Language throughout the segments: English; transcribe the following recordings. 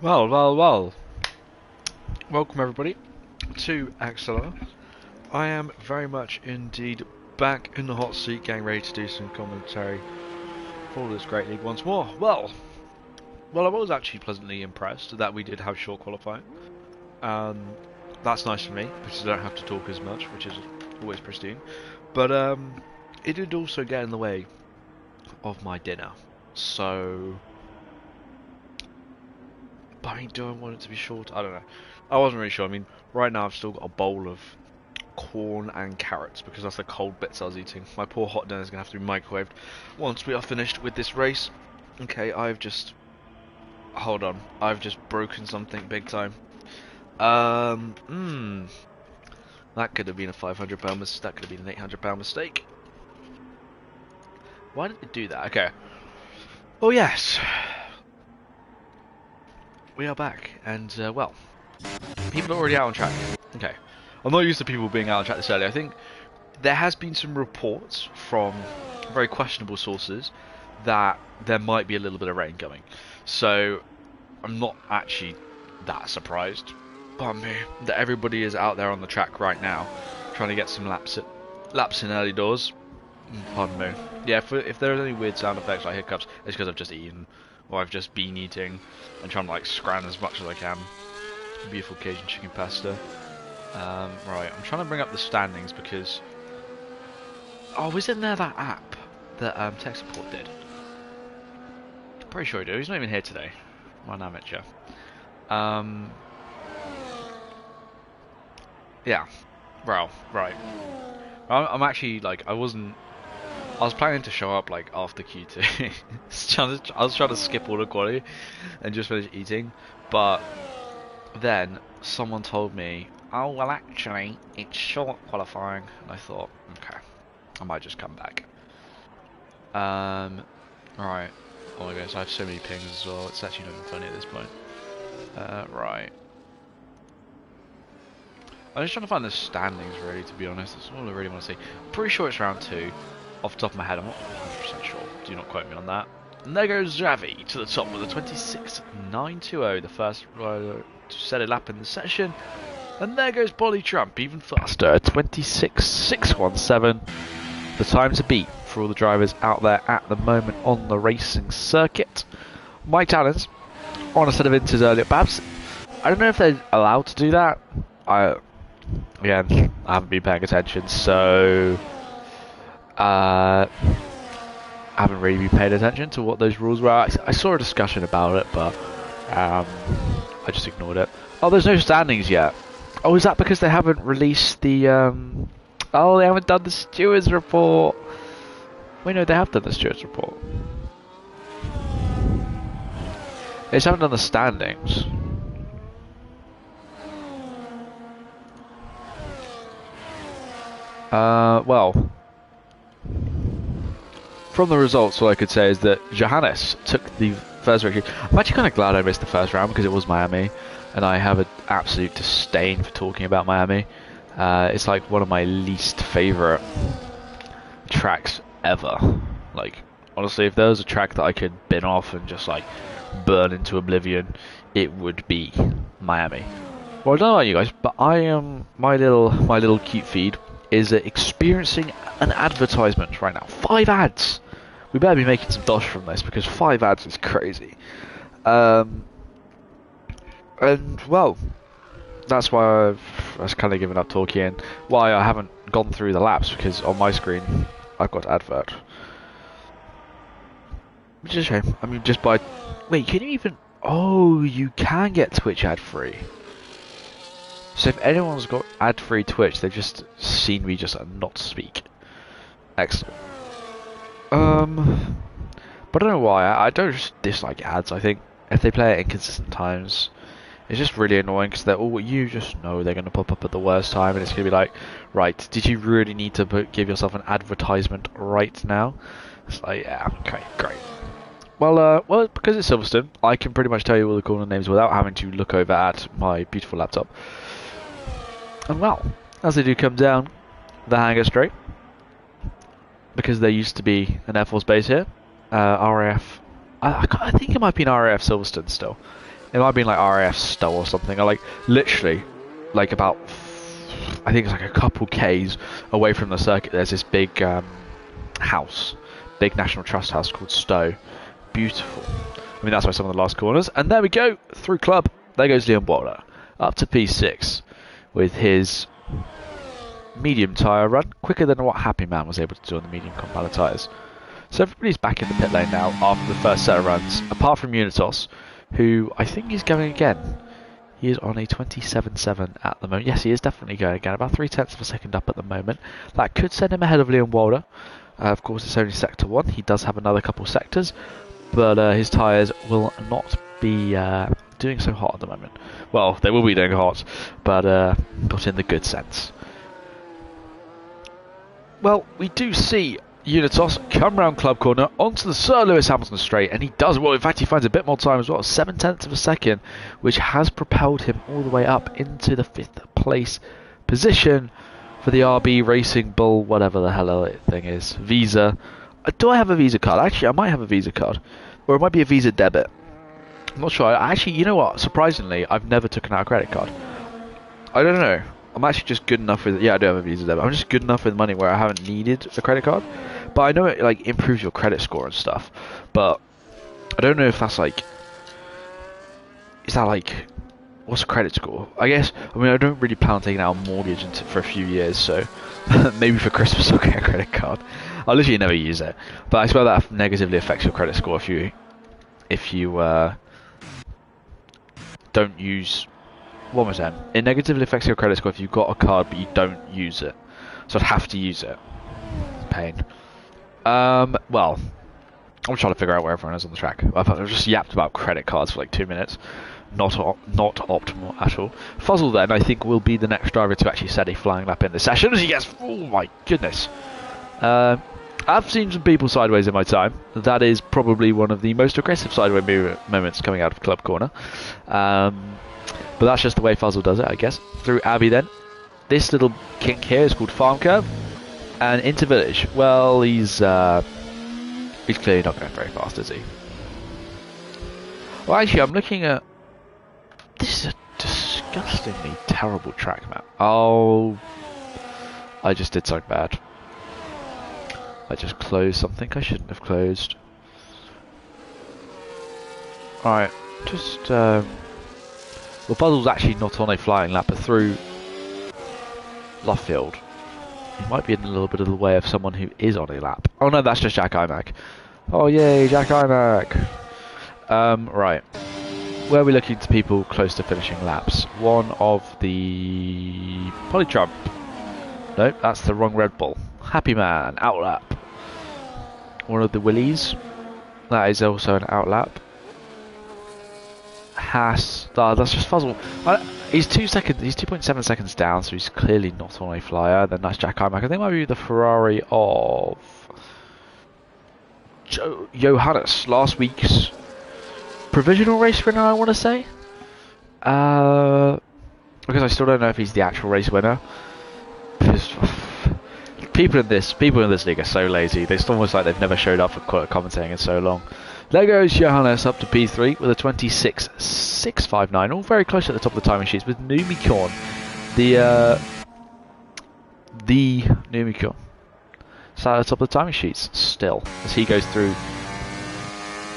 Well. Welcome everybody to XLR. I am very much indeed back in the hot seat, getting ready to do some commentary for this great league once more. Well, I was actually pleasantly impressed that we did have short qualifying. That's nice for me because I don't have to talk as much, which is always pristine. But it did also get in the way of my dinner. So, but I mean, do I want it to be short? I don't know. I wasn't really sure. I mean, right now I've still got a bowl of corn and carrots because that's the cold bits I was eating. My poor hot dinner is going to have to be microwaved once we are finished with this race. Okay, hold on. I've just broken something big time. That could have been a £500 mistake. That could have been an £800 mistake. Why did it do that? Okay. Oh yes. We are back, and well, people are already out on track. Okay. I'm not used to people being out on track this early. I think there has been some reports from very questionable sources that there might be a little bit of rain coming. So I'm not actually that surprised. Pardon me, that everybody is out there on the track right now, trying to get some laps in early doors. Pardon me. Yeah, if there are any weird sound effects like hiccups, it's because I've just eaten, or I've just been eating, and trying to like scran as much as I can. Beautiful Cajun chicken pasta. Right, I'm trying to bring up the standings because... Oh, isn't there that app that tech support did? Pretty sure he did. He's not even here today. What an amateur. Yeah. Well, right. I'm actually, like, I was planning to show up, like, after Q2. I was trying to skip all the quality and just finish eating, but then someone told me, oh, well, actually, it's short qualifying. And I thought, okay, I might just come back. Right. Oh my goodness, I have so many pings as well. It's actually not even funny at this point. Right. I'm just trying to find the standings, really, to be honest. That's all I really want to see. I'm pretty sure it's round 2. Off the top of my head, I'm not 100% sure. Do not quote me on that. And there goes Javi to the top with a 26.920, the first to set a lap in the session. And there goes Bolly Trump, even faster, 26.617. The time to beat for all the drivers out there at the moment on the racing circuit. Mike Tallens on a set of inters earlier. Perhaps, I don't know if they're allowed to do that. Again, I haven't been paying attention, so I haven't really been paying attention to what those rules were. I saw a discussion about it, but I just ignored it. Oh, there's no standings yet. Oh, is that because they haven't released the oh, they haven't done the stewards report. Wait, no, they have done the stewards report. They just haven't done the standings. Well, from the results, all I could say is that Johannes took the first victory. I'm actually kind of glad I missed the first round because it was Miami, and I have an absolute disdain for talking about Miami. It's like one of my least favourite tracks ever. Like, honestly, if there was a track that I could bin off and just like burn into oblivion, it would be Miami. Well, I don't know about you guys, but I am my little cute feed is experiencing an advertisement right now. 5 ads. We better be making some dosh from this because 5 ads is crazy. And well, that's why I've kind of given up talking. Why I haven't gone through the laps because on my screen I've got advert. Which is a shame. I mean, just by wait, can you even? Oh, you can get Twitch ad free. So if anyone's got ad-free Twitch, they've just seen me just not speak. Excellent. But I don't know why. I don't just dislike ads. I think if they play at inconsistent times, it's just really annoying because they're all you just know they're going to pop up at the worst time, and it's going to be like, right, did you really need to give yourself an advertisement right now? It's like, yeah, okay, great. Well, because it's Silverstone, I can pretty much tell you all the corner names without having to look over at my beautiful laptop. And well, as they do come down the hangar straight, because there used to be an Air Force base here, RAF, I think it might be an RAF Silverstone still. It might have been like RAF Stowe or something. Or like literally, like about, I think it's like a couple k's away from the circuit. There's this big house, big National Trust house called Stowe. Beautiful. I mean, that's why some of the last corners. And there we go, through club. There goes Leon Boulder up to P6 with his medium tyre run, quicker than what Happy Man was able to do on the medium compound tyres. So everybody's back in the pit lane now after the first set of runs, apart from Unitos, who I think is going again. He is on a 27.7 at the moment. Yes, he is definitely going again, about 0.3 of a second up at the moment. That could send him ahead of Leon Boulder. Of course, it's only Sector 1. He does have another couple sectors, but his tyres will not be doing so hot at the moment. Well, they will be doing hot, but not in the good sense. Well, we do see Unitos come round club corner onto the Sir Lewis Hamilton straight, and he does well. In fact, he finds a bit more time as well, 0.7 of a second, which has propelled him all the way up into the 5th place position for the RB Racing Bull, whatever the hell that thing is, Visa. Do I have a Visa card? Actually, I might have a Visa card, or it might be a Visa debit. I'm not sure. Actually, you know what? Surprisingly, I've never taken out a credit card. I don't know. I'm actually just good enough with... Yeah, I do have a Visa debit. I'm just good enough with money where I haven't needed a credit card. But I know it like improves your credit score and stuff. But I don't know if that's like... Is that like... What's a credit score? I guess... I mean, I don't really plan on taking out a mortgage for a few years, so... maybe for Christmas I'll get a credit card. I'll literally never use it. But I suppose that negatively affects your credit score if you don't use... One more time. It negatively affects your credit score if you've got a card but you don't use it. So I'd have to use it. Pain. Well, I'm trying to figure out where everyone is on the track. I've just yapped about credit cards for like 2 minutes. Not optimal at all. Fuzzle then, I think, will be the next driver to actually set a flying lap in the session as he gets... Oh my goodness. I've seen some people sideways in my time. That is probably one of the most aggressive sideways moments coming out of Club Corner. But that's just the way Fuzzle does it, I guess. Through Abbey then. This little kink here is called Farm Curve. And into Village. Well, he's clearly not going very fast, is he? Well, actually, I'm looking at... This is a disgustingly terrible track map. Oh, I just did something bad. I just closed something I shouldn't have closed. Alright, just... Well, Puzzle's actually not on a flying lap, but through Luffield. He might be in a little bit of the way of someone who is on a lap. Oh no, that's just Jack Imac. Oh yay, Jack Imac! Right. Where are we looking to people close to finishing laps? One of the... Polytrump. No, that's the wrong Red Bull. Happy Man, outlap. One of the Willies. That is also an outlap. Haas. Oh, that's just Fuzzle. He's 2.7 seconds down, so he's clearly not on a flyer. Then that's Jack Imac. I think it might be the Ferrari of Johannes, last week's provisional race winner, I want to say. Because I still don't know if he's the actual race winner. People in this league are so lazy. It's almost like they've never showed up for commentating in so long. There goes Johannes up to P3 with a 26.659, all very close at the top of the timing sheets with Numicorn, the Numicorn. So at the top of the timing sheets still, as he goes through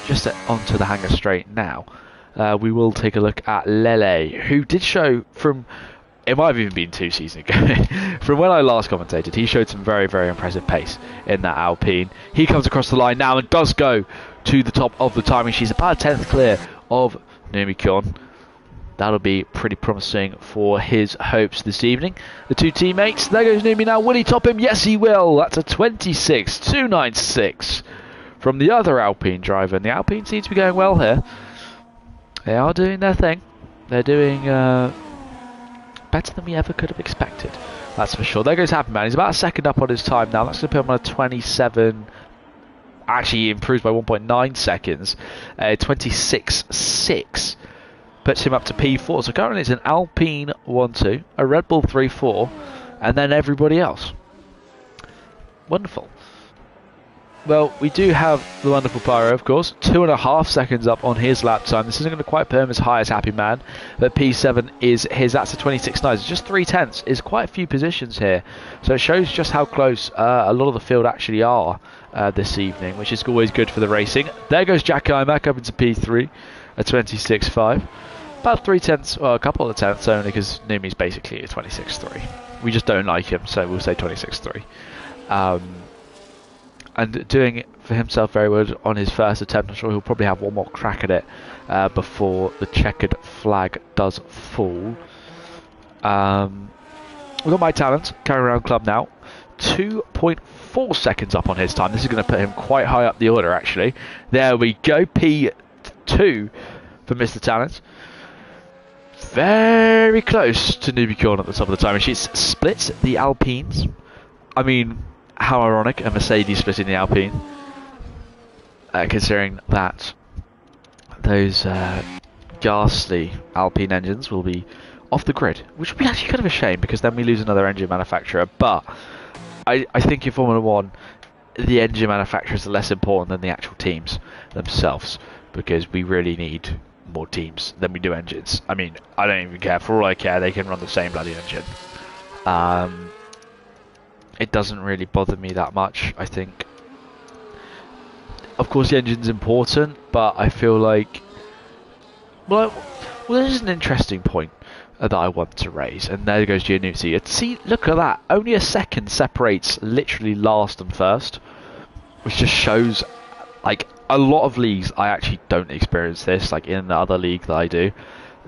just onto the hangar straight now. We will take a look at Lele, who did show from... It might have even been 2 seasons ago. From when I last commentated, he showed some very, very impressive pace in that Alpine. He comes across the line now and does go to the top of the timing. She's about a 10th clear of Numicorn. That'll be pretty promising for his hopes this evening. The 2 teammates. There goes Numi now. Will he top him? Yes, he will. That's a 26.296 from the other Alpine driver. And the Alpine seems to be going well here. They are doing their thing. They're doing... better than we ever could have expected, that's for sure. There goes Happy Man. He's about a second up on his time now. That's going to put him on a 27. Actually, he improves by 1.9 seconds. 26.6 puts him up to P4. So currently it's an Alpine 1-2, a Red Bull 3-4, and then everybody else. Wonderful. Well, we do have the wonderful Pyro, of course. 2.5 seconds up on his lap time. This isn't going to quite put him as high as Happy Man, but P7 is his. That's a 26.9. It's just 3/10. Is quite a few positions here, so it shows just how close a lot of the field actually are this evening, which is always good for the racing. There goes Jack Imac up into P3, a 26.5. About 3/10, well, a couple of tenths only, because Numi's basically a 26.3. We just don't like him, so we'll say 26.3. And doing it for himself very well on his first attempt. I'm sure he'll probably have one more crack at it before the checkered flag does fall. We've got Mike Talent, carry around club now. 2.4 seconds up on his time. This is going to put him quite high up the order, actually. There we go, P2 for Mr. Talent. Very close to Nubicorn at the top of the time. And she splits the Alpines. I mean, how ironic, a Mercedes splitting the Alpine, considering that those ghastly Alpine engines will be off the grid, which would be actually kind of a shame, because then we lose another engine manufacturer. But I think in Formula 1, the engine manufacturers are less important than the actual teams themselves, because we really need more teams than we do engines. I mean, I don't even care. For all I care, they can run the same bloody engine. It doesn't really bother me that much. I think, of course, the engine's important, but I feel like, well, this is an interesting point that I want to raise. And there goes Giannuzzi. See, look at that. Only a second separates literally last and first, which just shows, like, a lot of leagues I actually don't experience this. Like in the other league that I do,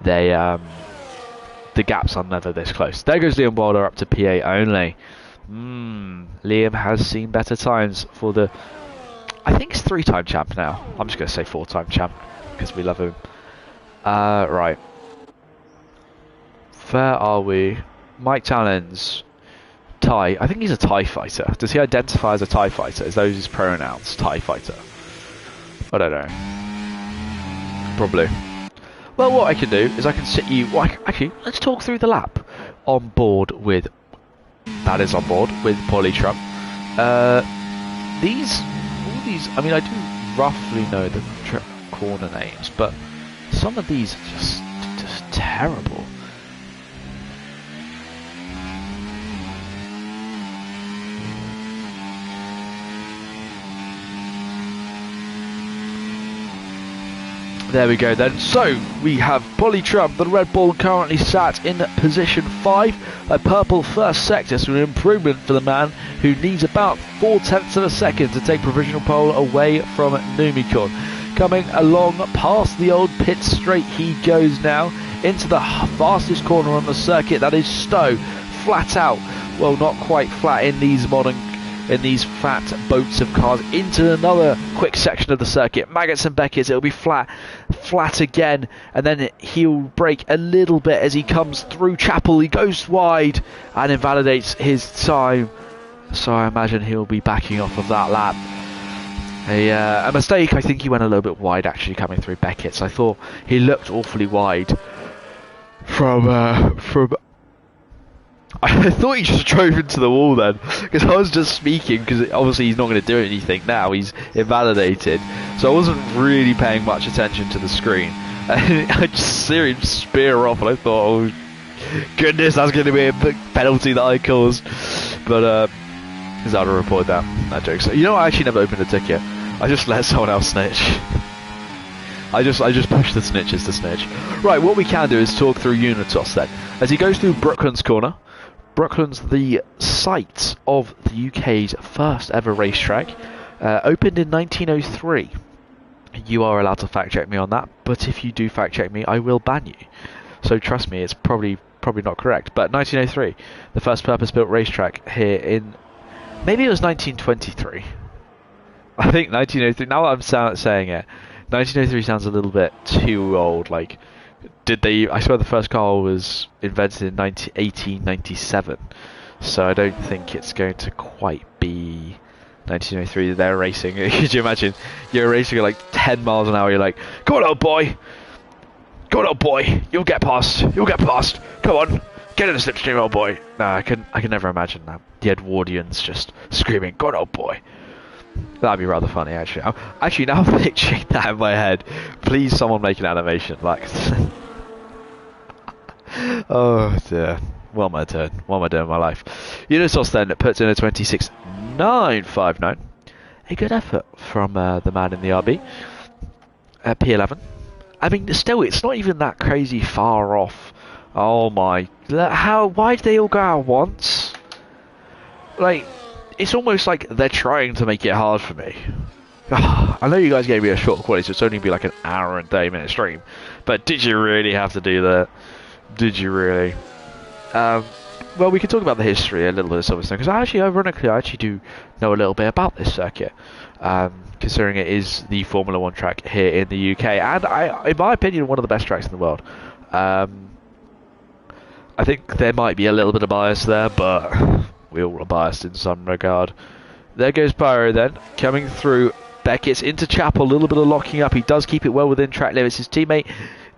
they the gaps are never this close. There goes Liam Wilder up to P8 only. Liam has seen better times for the, I think it's 3-time champ now. I'm just going to say 4-time champ because we love him. Right. Where are we? Mike Talon's TIE. I think he's a TIE fighter. Does he identify as a TIE fighter? Is those his pronouns? TIE fighter. I don't know. Probably. Well, what I can do is I can sit you... Well, actually, let's talk through the lap. On board with... That is on board with Polytrum. All these... I mean, I do roughly know the corner names, but some of these are just terrible. There we go then. So we have Polytrum, the Red Bull, currently sat in position 5, a purple first sector, so an improvement for the man who needs about 0.4 of a second to take provisional pole away from Numicon. Coming along past the old pit straight he goes now into the fastest corner on the circuit, that is Stowe, flat out. Well, not quite flat in these fat boats of cars, into another quick section of the circuit. Maggots and Beckett's, it'll be flat again, and then he'll break a little bit as he comes through Chapel. He goes wide and invalidates his time, so I imagine he'll be backing off of that lap. A mistake. I think he went a little bit wide actually coming through Beckett's. I thought he looked awfully wide from I thought he just drove into the wall then, because I was just speaking, because obviously he's not going to do anything now, he's invalidated, so I wasn't really paying much attention to the screen, and I just saw him spear off, and I thought, oh goodness, that's going to be a big penalty that I caused, but is that a report that? No jokes. You know, I actually never opened a ticket, I just let someone else snitch. I just push the snitches to snitch. Right, what we can do is talk through Unitos then, as he goes through Brooklands corner. Brooklands, the site of the UK's first ever racetrack, opened in 1903. You are allowed to fact check me on that, but if you do fact check me, I will ban you. So trust me, it's probably not correct. But 1903, the first purpose-built racetrack here in, maybe it was 1923. I think 1903. Now that I'm saying it, 1903 sounds a little bit too old. Like, did they? I swear the first car was invented in 1897, so I don't think it's going to quite be 1903 that they're racing. Could you imagine? You're racing at like 10 miles an hour. You're like, "Go on, old boy! Go on, old boy! You'll get past! You'll get past! Come on, get in the slipstream, old boy!" No, I can never imagine that. The Edwardians just screaming, "Go on, old boy!" That'd be rather funny, actually. Actually, now I'm picturing that in my head. Please, someone make an animation. Like, oh dear. What am I doing? What am I doing in my life? Unisos then puts in a 26.959. A good effort from the man in the RB. P11. I mean, still, it's not even that crazy far off. Oh my. How? Why did they all go out once? Like, it's almost like they're trying to make it hard for me. I know you guys gave me a short quality, so it's only be like an hour and 30-minute stream. But did you really have to do that? Did you really? Well, we can talk about the history a little bit of Silverstone, because ironically, I actually do know a little bit about this circuit, considering it is the Formula 1 track here in the UK, and in my opinion, one of the best tracks in the world. I think there might be a little bit of bias there, but we all are biased in some regard. There goes Pyro then, coming through Beckett's into Chapel, a little bit of locking up. He does keep it well within track limits. His teammate,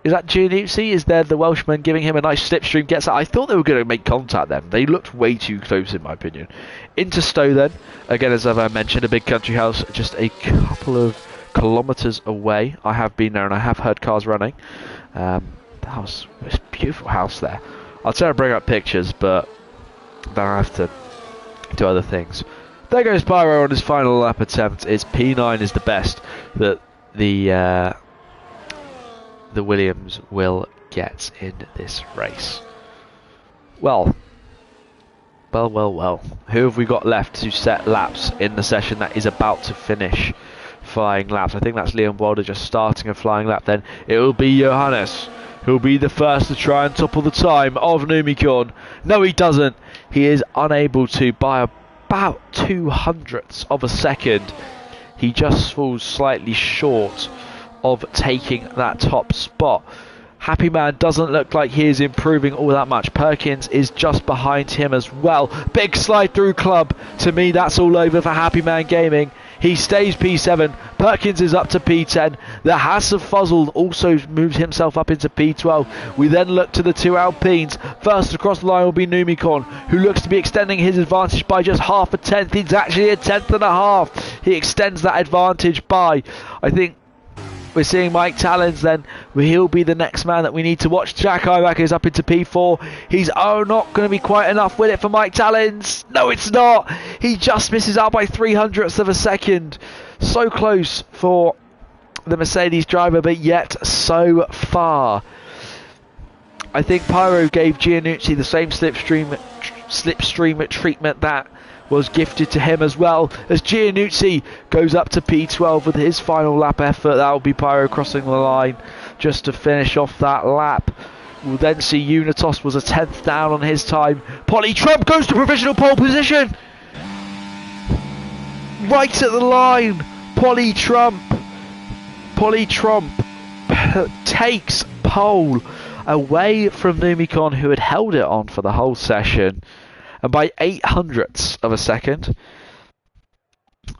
is that Giannuzzi? Is there the Welshman giving him a nice slipstream? Gets that. I thought they were going to make contact then. They looked way too close in my opinion. Into Stowe then. Again, as I've mentioned, a big country house just a couple of kilometres away. I have been there and I have heard cars running. That was a beautiful house there. I'll try to bring up pictures, but then I have to do other things. There goes Pyro on his final lap attempt. It's P9 is the best that the Williams will get in this race. Well. Who have we got left to set laps in the session that is about to finish flying laps? I think that's Leon Wilder just starting a flying lap. Then it will be Johannes, who'll be the first to try and topple the time of Numicorn. No, he doesn't. He is unable to by about 200ths of a second. He just falls slightly short of taking that top spot. Happy Man doesn't look like he is improving all that much. Perkins is just behind him as well. Big slide through club. To me, that's all over for Happy Man Gaming. He stays P7. Perkins is up to P10. The Haas of Fuzzle also moves himself up into P12. We then look to the two Alpines. First across the line will be Numicorn, who looks to be extending his advantage by just half a tenth. He's actually a tenth and a half. He extends that advantage by, I think, we're seeing Mike Tallons then. He'll be the next man that we need to watch. Jack Iwack is up into P4. He's not going to be quite enough with it for Mike Tallons. No, it's not. He just misses out by 300ths of a second. So close for the Mercedes driver, but yet so far. I think Pyro gave Giannuzzi the same slipstream treatment that was gifted to him as well, as Giannuzzi goes up to P12 with his final lap effort. That will be Pyro crossing the line just to finish off that lap. We'll then see Unitos was a 10th down on his time. Polly Trump goes to provisional pole position. Right at the line. Polly Trump takes pole away from Numicorn, who had held it on for the whole session. And by 800ths of a second,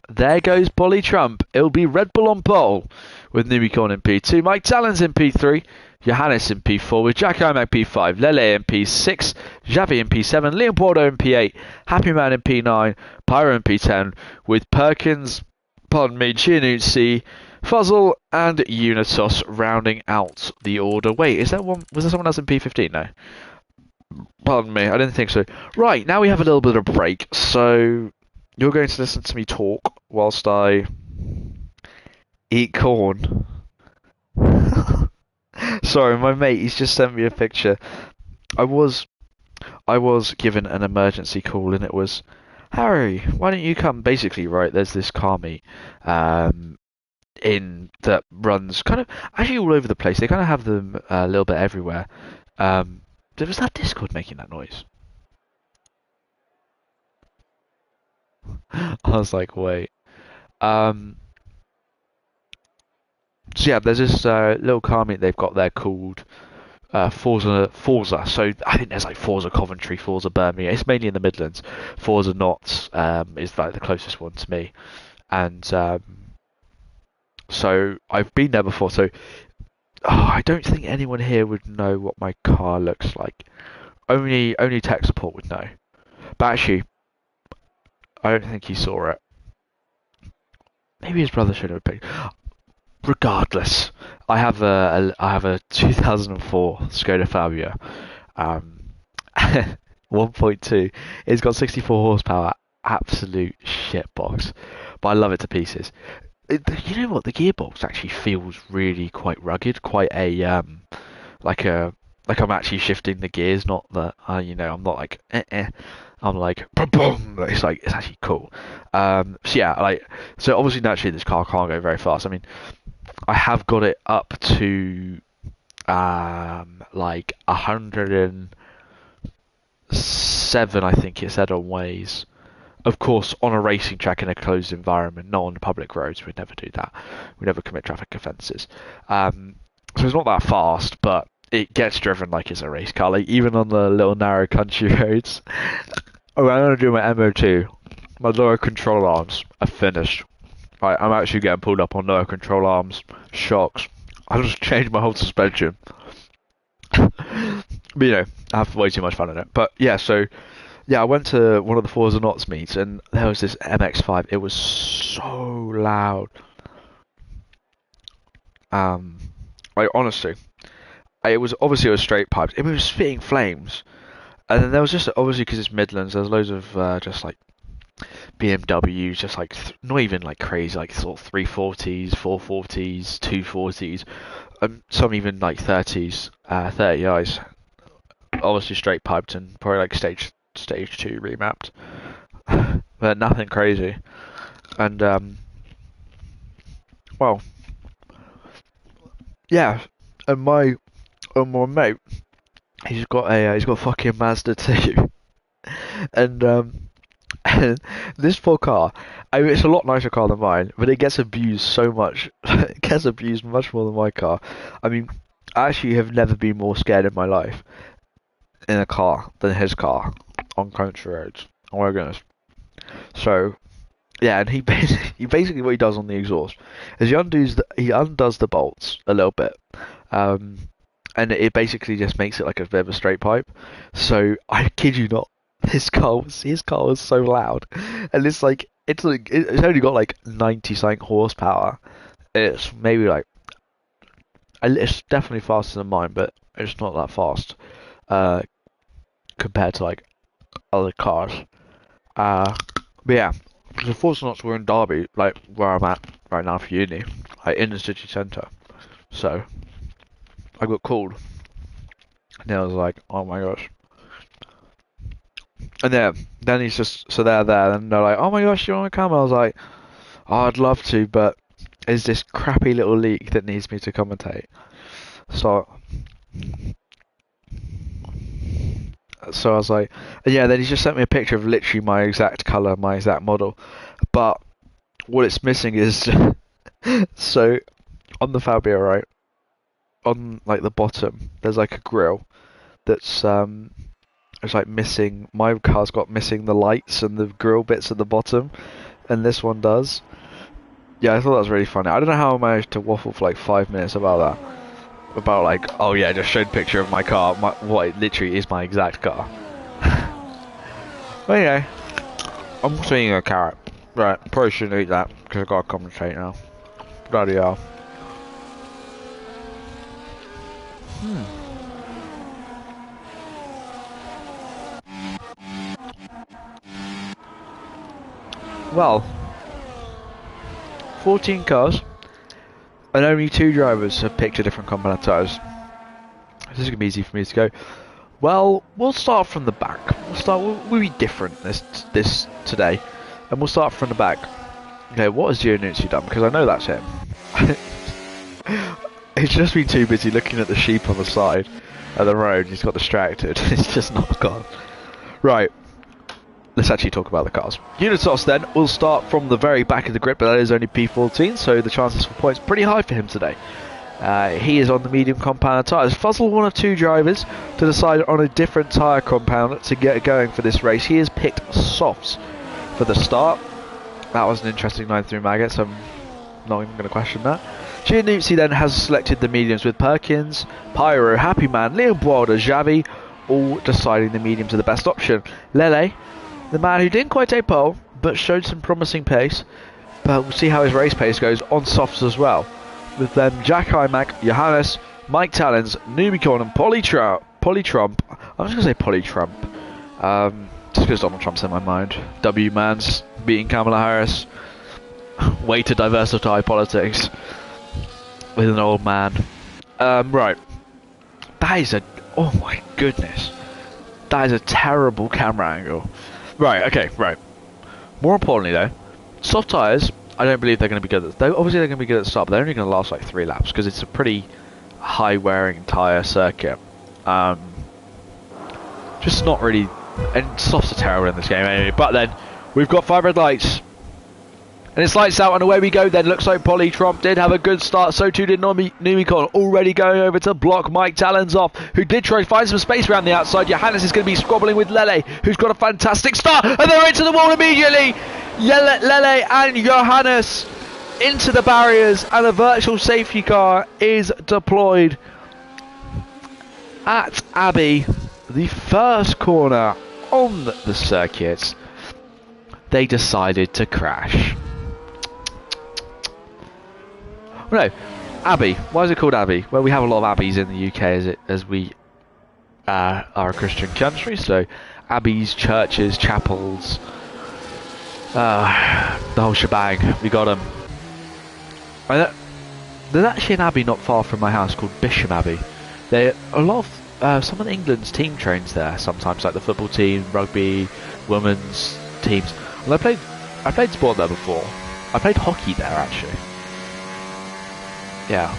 there goes Polly Trump. It'll be Red Bull on pole with Numicorn in P2, Mike Tallons in P3, Johannes in P4 with Jack Imac P5, Lele in P6, Xavi in P7, Leopoldo in P8, Happy Man in P9, Pyro in P10 with Perkins, Giannuzzi, Fuzzle and Unitos rounding out the order. Wait, was there someone else in P15 now? Pardon me, I didn't think so. Right, now we have a little bit of break, so you're going to listen to me talk whilst I eat corn. Sorry, my mate, he's just sent me a picture. I was given an emergency call and it was, Harry, why don't you come? Basically, right, there's this car meet in that runs kind of actually all over the place. They kind of have them a little bit everywhere. Was that Discord making that noise? I was like, wait. So yeah, there's this little car meet they've got there called Forza. So I think there's like Forza Coventry, Forza Birmingham. It's mainly in the Midlands. Forza Notts is like the closest one to me, and so I've been there before. So I don't think anyone here would know what my car looks like. Only tech support would know. But actually, I don't think he saw it. maybe his brother showed him a picture. Regardless, I have a 2004 Skoda Fabia, um, 1.2. It's got 64 horsepower, absolute shitbox, but I love it to pieces. You know what? The gearbox actually feels really quite rugged, quite a like a like I'm actually shifting the gears, not that I'm not like I'm like boom boom. It's like it's actually cool. So yeah, so obviously naturally this car can't go very fast. I mean, I have got it up to like 107, I think it said on Waze. Of course, on a racing track in a closed environment, not on public roads. We'd never do that. We never commit traffic offences. So it's not that fast, but it gets driven like it's a race car. Like even on the little narrow country roads. Oh, I'm gonna do my MO2. My lower control arms are finished. I'm actually getting pulled up on lower control arms, shocks. I just changed my whole suspension. But I have way too much fun in it. But yeah, so yeah, I went to one of the Forza Knots meets and there was this MX-5. It was so loud. Like honestly, it was straight pipes. It was spitting flames, and then there was just obviously because it's Midlands. There's loads of just like BMWs, just like not even like crazy, like sort of 340s, 440s, 240s, some even like 30s, 30i's. Obviously straight piped and probably like stage 2 remapped, but nothing crazy. And well, yeah, and my mate, he's got a fucking Mazda 2, and and this poor car, I mean, it's a lot nicer car than mine, but it gets abused so much. It gets abused much more than my car. I mean, I actually have never been more scared in my life in a car than his car on country roads. Oh my goodness. So, yeah, and he basically what he does on the exhaust is he undoes the bolts a little bit, and it basically just makes it like a bit of a straight pipe. So I kid you not, his car was so loud, and it's only got like 90 something horsepower. It's maybe like it's definitely faster than mine, but it's not that fast compared to like other cars. But yeah, the Fortunate we're in Derby, like where I'm at right now for uni, like in the city centre. So I got called, and I was like, oh my gosh. And then he's just so they're there, and they're like, oh my gosh, you want to come? I was like, oh, I'd love to, but there's this crappy little leak that needs me to commentate. So I was like, yeah. Then he just sent me a picture of literally my exact color, my exact model, but what it's missing is so on the Fabia, right, on like the bottom, there's like a grill that's it's like missing. My car's got missing the lights and the grill bits at the bottom, and this one does. Yeah, I thought that was really funny. I don't know how I managed to waffle for like 5 minutes about that. About like, oh yeah, I just showed a picture of my car, what it literally is my exact car. But anyway, I'm also eating a carrot. Right, probably shouldn't eat that because I've got to commentate now. Bloody hell. Well, 14 cars, and only 2 drivers have picked a different compound tyres. This is going to be easy for me to go. Well, we'll start from the back. We'll be different this today, and we'll start from the back. Okay, what has Giovinazzi done? Because I know that's him. He's just been too busy looking at the sheep on the side of the road. He's got distracted. He's just not gone. Right. Let's actually talk about the cars. Unitos then will start from the very back of the grid, but that is only P14, so the chances for points pretty high for him today. He is on the medium compound tyres. Fuzzle one of 2 drivers to decide on a different tyre compound to get going for this race. He has picked softs for the start. That was an interesting line through maggots. I'm not even going to question that. Giannuzzi then has selected the mediums with Perkins, Pyro, Happy Man, Liam Boilder, Xavi, all deciding the mediums are the best option. Lele, the man who didn't quite take pole, but showed some promising pace, But we'll see how his race pace goes on softs as well. With them, Jack Imac, Johannes, Mike Tallens, Numicorn and Polly Trump. I'm just going to say Polly Trump. Just because Donald Trump's in my mind. W-Man's beating Kamala Harris. Way to diversify politics. With an old man. Right. That is a... Oh my goodness. That is a terrible camera angle. Right, okay, right. More importantly though, soft tyres, I don't believe they're going to be good at... Obviously they're going to be good at the start, but they're only going to last like 3 laps, because it's a pretty high wearing tyre circuit. Just not really... And softs are terrible in this game anyway. But then, we've got 5 red lights. And it's lights out and away we go then. Looks like Polly Trump did have a good start. So too did Numicon. Already going over to block Mike Tallens off. Who did try to find some space around the outside. Johannes is going to be squabbling with Lele. Who's got a fantastic start. And they're into the wall immediately. Lele and Johannes into the barriers. And a virtual safety car is deployed at Abbey. The first corner on the circuit. They decided to crash. No, Abbey. Why is it called Abbey? Well, we have a lot of abbeys in the UK as we are a Christian country. So, abbeys, churches, chapels, the whole shebang. We got them. There's actually an abbey not far from my house called Bisham Abbey. There a lot of some of England's team trains there. Sometimes, like the football team, rugby, women's teams. Well, I played sport there before. I played hockey there actually. Yeah,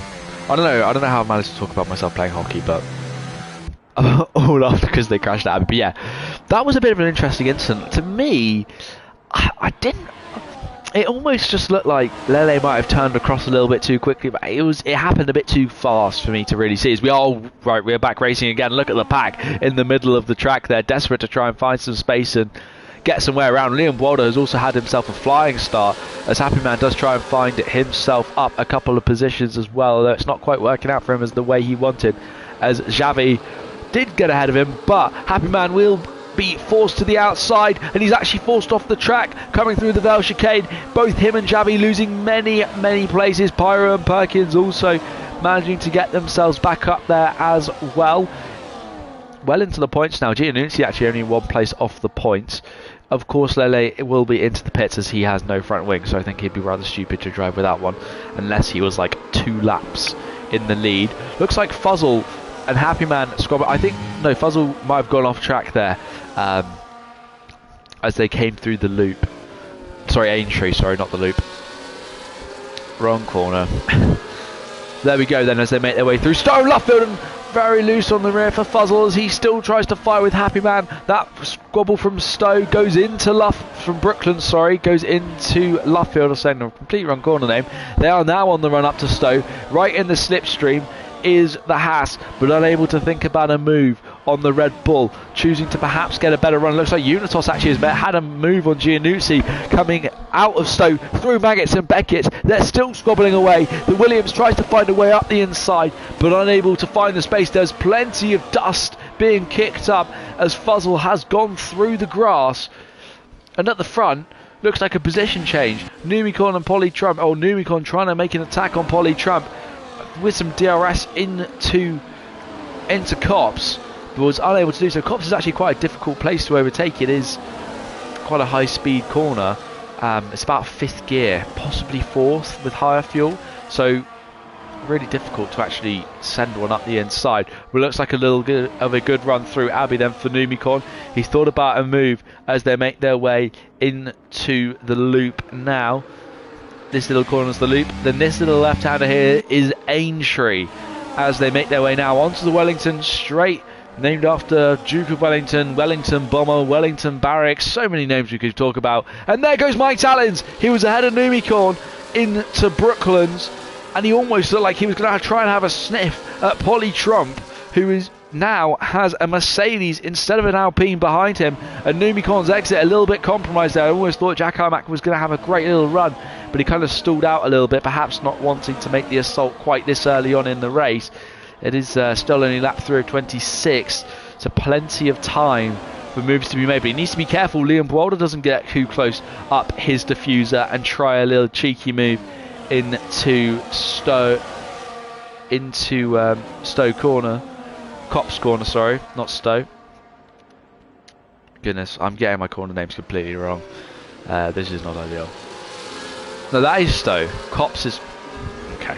I don't know how I managed to talk about myself playing hockey, but all after because they crashed at Abbey. But yeah, that was a bit of an interesting incident. To me, I didn't. It almost just looked like Lele might have turned across a little bit too quickly, but it happened a bit too fast for me to really see. As we're back racing again. Look at the pack in the middle of the track there, desperate to try and find some space and get somewhere around. Liam Walder has also had himself a flying start, as Happy Man does try and find it himself up a couple of positions as well, although it's not quite working out for him as the way he wanted, as Xavi did get ahead of him, but Happy Man will be forced to the outside, and he's actually forced off the track coming through the Vale chicane. Both him and Xavi losing many places. Pyro and Perkins also managing to get themselves back up there as well. Well into the points now. Giannuzzi actually only 1 place off the points. Of course, Lele will be into the pits as he has no front wing, so I think he'd be rather stupid to drive without one, unless he was like 2 laps in the lead. Looks like Fuzzle and Happy Man squabble. I think, no, Fuzzle might have gone off track there as they came through the loop. Sorry, Aintree, sorry, not the loop. Wrong corner. There we go then as they make their way through. Stowe, Luffield, and very loose on the rear for Fuzzle as he still tries to fight with Happy Man. That squabble from Stowe goes into Brooklyn, goes into Luffield. I'm saying a complete wrong corner name. They are now on the run up to Stowe. Right in the slipstream is the Haas, but unable to think about a move on the Red Bull, choosing to perhaps get a better run. Looks like Unitos actually has had a move on Giannuzzi coming out of Stowe through Maggots and Beckett. They're still squabbling away. The Williams tries to find a way up the inside, but unable to find the space. There's plenty of dust being kicked up as Fuzzle has gone through the grass, and at the front looks like a position change. Numicon and Polly Trump, or Numicon trying to make an attack on Polly Trump with some DRS into Cops, but was unable to do so. Cops is actually quite a difficult place to overtake. It is quite a high speed corner. It's about 5th gear, possibly 4th with higher fuel, so really difficult to actually send one up the inside. But it looks like a little bit of a good run through Abbey then for Numicon. He's thought about a move as they make their way into the loop now. This little corner is the loop. Then this little left-hander here is Aintree as they make their way now onto the Wellington straight, named after Duke of Wellington, Wellington Bomber, Wellington Barracks. So many names we could talk about. And there goes Mike Tallens. He was ahead of Numicon into Brooklands, and he almost looked like he was going to try and have a sniff at Polly Trump, who is now has a Mercedes instead of an Alpine behind him. And Numicon's exit a little bit compromised there. I almost thought Jack Imac was going to have a great little run, but he kind of stalled out a little bit, perhaps not wanting to make the assault quite this early on in the race. It is still only lap through 26, so plenty of time for moves to be made, but he needs to be careful Liam Boulder doesn't get too close up his diffuser and try a little cheeky move into Stowe corner, Copse corner, sorry, not Stowe. Goodness, I'm getting my corner names completely wrong. This is not ideal. No, that is Stowe. Copse is... Okay.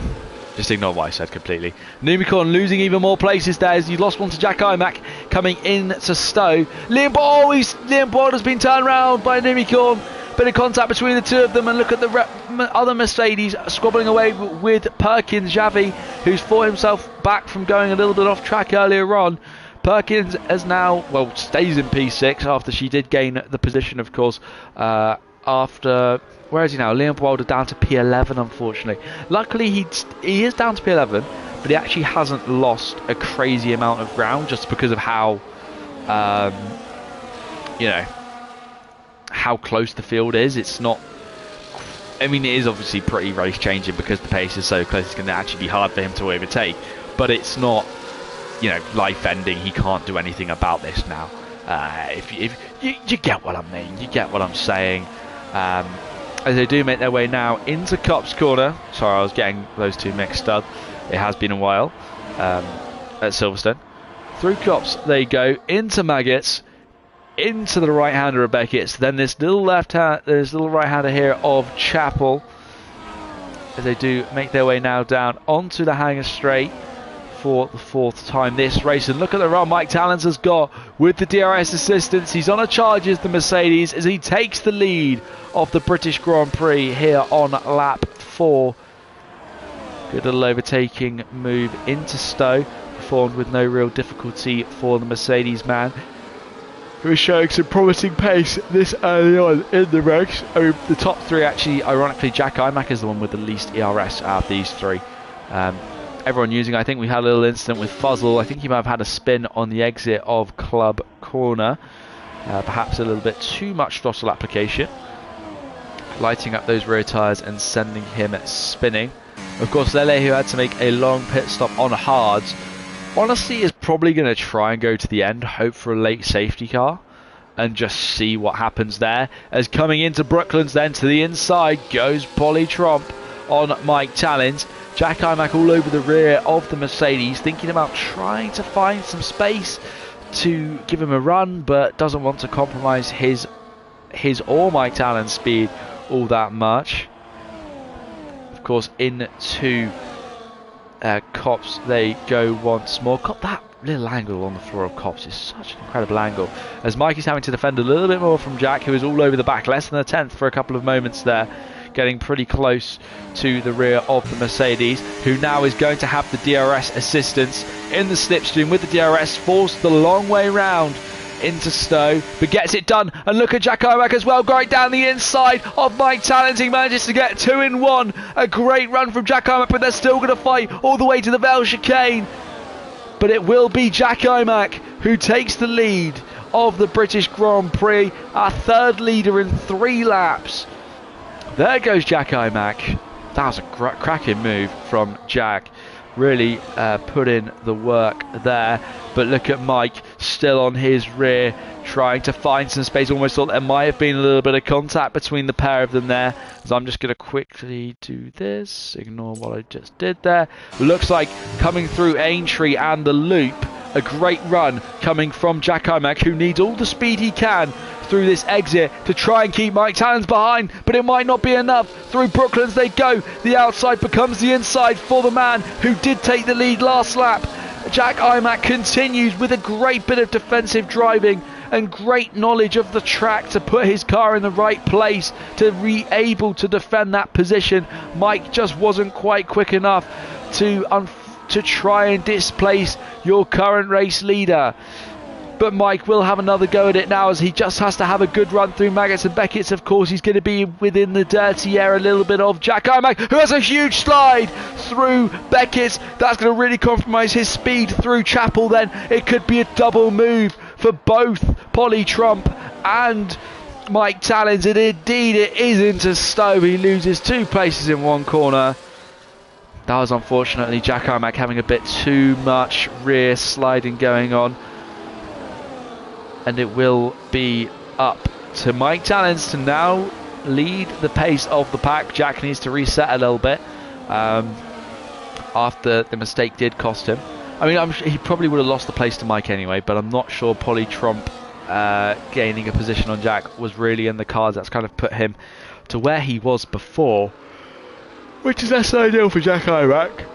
Just ignore what I said completely. Numicorn losing even more places there as he lost one to Jack Imac coming in to Stowe. Liam Boyd has been turned around by Numicorn. Bit of contact between the two of them, and look at the other Mercedes squabbling away with Perkins Javi, who's fought himself back from going a little bit off track earlier on. Perkins has now, well, stays in P6 after she did gain the position, of course, after... Where is he now? Liam Wilder down to P11, unfortunately. Luckily, he is down to P11, but he actually hasn't lost a crazy amount of ground just because of how, you know, how close the field is. It's not... I mean, it is obviously pretty race changing because the pace is so close. It's going to actually be hard for him to overtake, but it's not, you know, life ending. He can't do anything about this now. If you get what I mean, you get what I'm saying. As they do make their way now into Copse corner. Sorry, I was getting those two mixed up. It has been a while at Silverstone. Through Copse they go into Maggots, into the right-hander of Beckett's. Then this little right-hander here of Chapel. As they do make their way now down onto the Hanger Straight for the fourth time this race. And look at the run Mike Talens has got with the DRS assistance. He's on a charge as the Mercedes as he takes the lead of the British Grand Prix here on lap 4. Good little overtaking move into Stowe, performed with no real difficulty for the Mercedes man, who is showing some promising pace this early on in the race. I mean, the top three actually, ironically, Jack Imac is the one with the least ERS out of these three. Everyone using, I think we had a little incident with Fuzzle. I think he might have had a spin on the exit of Club Corner. Perhaps a little bit too much throttle application, lighting up those rear tyres and sending him spinning. Of course, Lele, who had to make a long pit stop on hards, honestly is probably going to try and go to the end, hope for a late safety car, and just see what happens there. As coming into Brooklands then to the inside goes Polly Trump on Mike Talens. Jack Imac all over the rear of the Mercedes, thinking about trying to find some space to give him a run, but doesn't want to compromise his or Mike Talens' speed all that much. Of course, into Copse they go once more. Got that little angle on the floor of Copse is such an incredible angle, as Mike is having to defend a little bit more from Jack, who is all over the back, less than a tenth for a couple of moments there, getting pretty close to the rear of the Mercedes, who now is going to have the DRS assistance in the slipstream with the DRS, forced the long way round into Stowe, but gets it done. And look at Jack Imac as well, going down the inside of Mike Talens. He manages to get 2 in 1. A great run from Jack Imac, but they're still going to fight all the way to the Vale chicane. But it will be Jack Imac who takes the lead of the British Grand Prix, our third leader in 3 laps. There goes Jack Imac. That was a cracking move from Jack. Really put in the work there. But look at Mike still on his rear, trying to find some space. Almost thought there might have been a little bit of contact between the pair of them there. So I'm just going to quickly do this. Ignore what I just did there. Looks like coming through Aintree and the loop. A great run coming from Jack Imac, who needs all the speed he can through this exit to try and keep Mike Talens behind, but it might not be enough. Through Brooklands they go. The outside becomes the inside for the man who did take the lead last lap. Jack Imac continues with a great bit of defensive driving and great knowledge of the track to put his car in the right place to be able to defend that position. Mike just wasn't quite quick enough to try and displace your current race leader. But Mike will have another go at it now, as he just has to have a good run through Maggots and Beckett's. Of course, he's going to be within the dirty air a little bit of Jack Imac, who has a huge slide through Beckett's. That's going to really compromise his speed through Chapel then. It could be a double move for both Polly Trump and Mike Talens. And indeed, it is into Stowe. He loses 2 places in 1 corner. That was unfortunately Jack Imac having a bit too much rear sliding going on. and it will be up to Mike Talens to now lead the pace of the pack. Jack needs to reset a little bit after the mistake did cost him. I mean, I'm sure he probably would have lost the place to Mike anyway, but I'm not sure Polly Trump gaining a position on Jack was really in the cards. That's kind of put him to where he was before, which is less ideal for Jack Imac.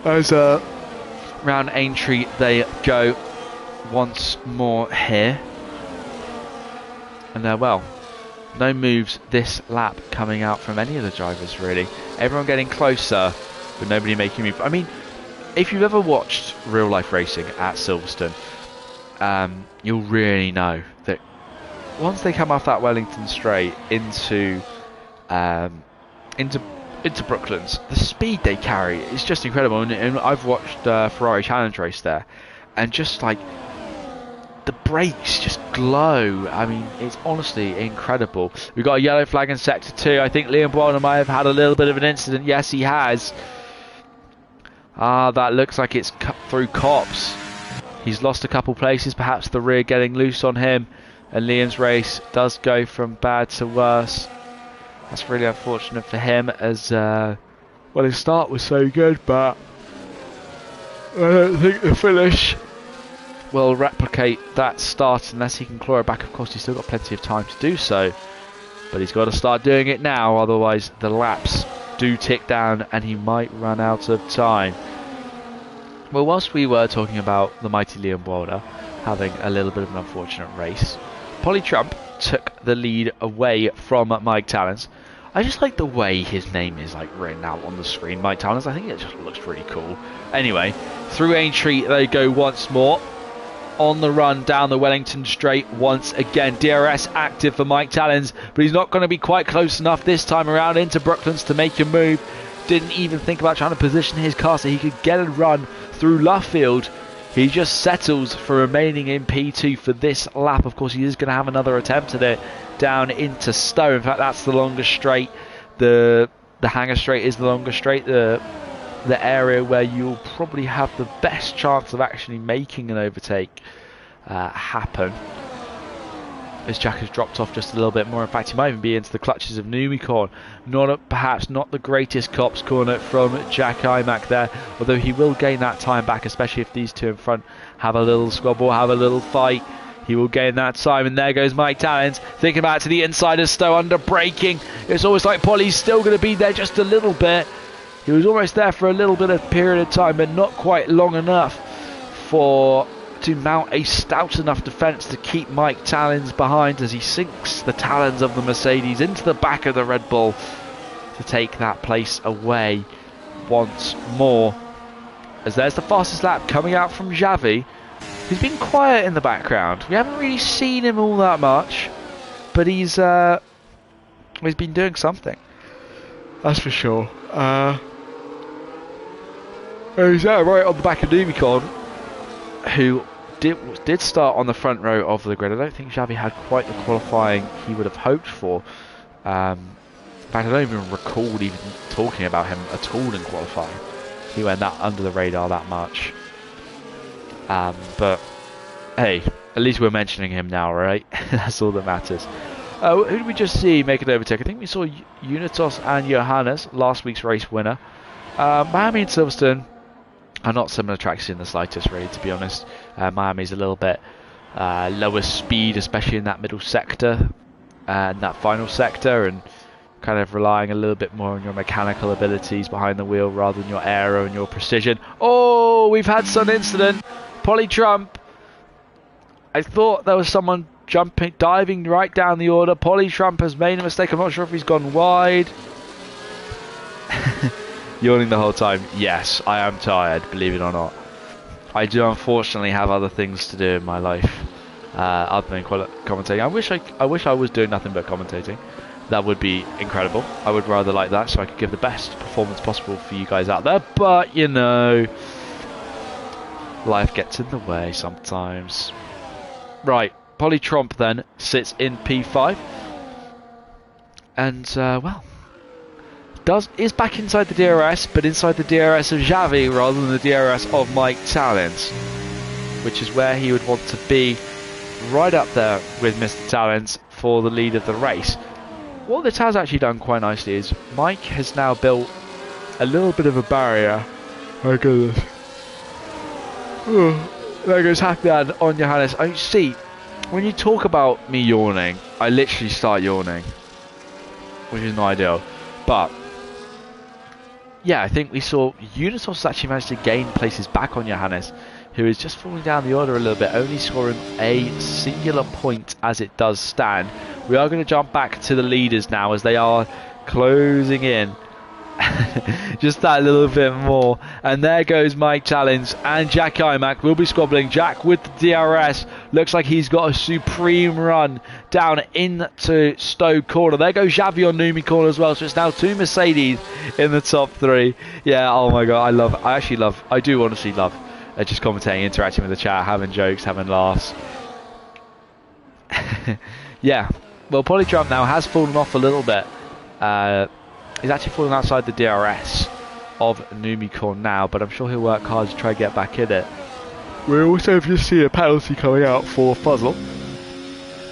As round Aintree they go once more here. And well, no moves this lap coming out from any of the drivers really. Everyone getting closer, but nobody making a move. I mean, if you've ever watched real life racing at Silverstone, you'll really know that once they come off that Wellington straight into Brooklands, the speed they carry is just incredible. And I've watched Ferrari Challenge race there, and just like the brakes just glow. I mean, it's honestly incredible. We've got a yellow flag in sector 2. I think Liam Boylan might have had a little bit of an incident. Yes, he has. That looks like it's cut through Cops. He's lost a couple places, perhaps the rear getting loose on him, and Liam's race does go from bad to worse. That's really unfortunate for him, as well, his start was so good, but I don't think the finish will replicate that start unless he can claw it back. Of course, he's still got plenty of time to do so, but he's got to start doing it now, otherwise the laps do tick down and he might run out of time. Well, whilst we were talking about the mighty Liam Wilder having a little bit of an unfortunate race, Polly Trump took the lead away from Mike Talens. I just like the way his name is like written out on the screen, Mike Talens. I think it just looks pretty cool. Anyway, through Aintree they go once more. On the run down the Wellington straight once again. DRS active for Mike Talens, but he's not going to be quite close enough this time around into Brooklands to make a move. Didn't even think about trying to position his car so he could get a run through Luffield. He just settles for remaining in P2 for this lap. Of course, he is going to have another attempt at it down into Stowe. In fact, that's the longest straight. The hangar straight is the longest straight. The area where you'll probably have the best chance of actually making an overtake happen. As Jack has dropped off just a little bit more. In fact, he might even be into the clutches of Numicorn. Perhaps not the greatest cops corner from Jack Imac there, although he will gain that time back, especially if these two in front have a little squabble, have a little fight. He will gain that time, and there goes Mike Talens, thinking about it to the inside of Stowe, under braking. It's almost like Polly's still going to be there just a little bit. He was almost there for a little bit of period of time, but not quite long enough to mount a stout enough defence to keep Mike Talens behind, as he sinks the talons of the Mercedes into the back of the Red Bull to take that place away once more. As there's the fastest lap coming out from Xavi. He's been quiet in the background. We haven't really seen him all that much, but he's been doing something. That's for sure. He's right on the back of Numicorn, who did start on the front row of the grid. I don't think Xavi had quite the qualifying he would have hoped for. In fact, I don't even recall even talking about him at all in qualifying. He went that under the radar that much. But hey, at least we're mentioning him now, right? That's all that matters. Who did we just see make an overtake? I think we saw Unitos and Johannes, last week's race winner. Miami and Silverstone are not similar tracks in the slightest, really, to be honest. Miami's a little bit lower speed, especially in that middle sector and that final sector, and kind of relying a little bit more on your mechanical abilities behind the wheel rather than your aero and your precision. Oh, we've had some incident. Polly Trump. I thought there was someone diving right down the order. Polly Trump has made a mistake. I'm not sure if he's gone wide. Yawning the whole time. Yes, I am tired, believe it or not. I do unfortunately have other things to do in my life other than commentating. I wish I was doing nothing but commentating. That would be incredible. I would rather like that, so I could give the best performance possible for you guys out there. But, you know, life gets in the way sometimes. Right, Polly Trump then sits in P5. And, well, is back inside the DRS, but inside the DRS of Xavi rather than the DRS of Mike Talens, which is where he would want to be right up there with Mr. Talents for the lead of the race. What this has actually done quite nicely is Mike has now built a little bit of a barrier. My goodness. There goes Happy Man on Johannes. I see, when you talk about me yawning, I literally start yawning, which is not ideal. But yeah, I think we saw Unitos actually managed to gain places back on Johannes, who is just falling down the order a little bit, only scoring a singular point as it does stand. We are going to jump back to the leaders now as they are closing in. Just that little bit more. And there goes Mike Challenge, and Jack Imac will be squabbling. Jack with the DRS. Looks like he's got a supreme run down into Stowe corner. There goes Xavi on Numi corner as well. So it's now 2 Mercedes in the top 3. Yeah, oh my god, I do honestly love just commentating, interacting with the chat, having jokes, having laughs. Yeah, well, Polytrump now has fallen off a little bit. He's actually fallen outside the DRS of Numicorn now, but I'm sure he'll work hard to try and get back in it. We also just see a penalty coming out for Fuzzle.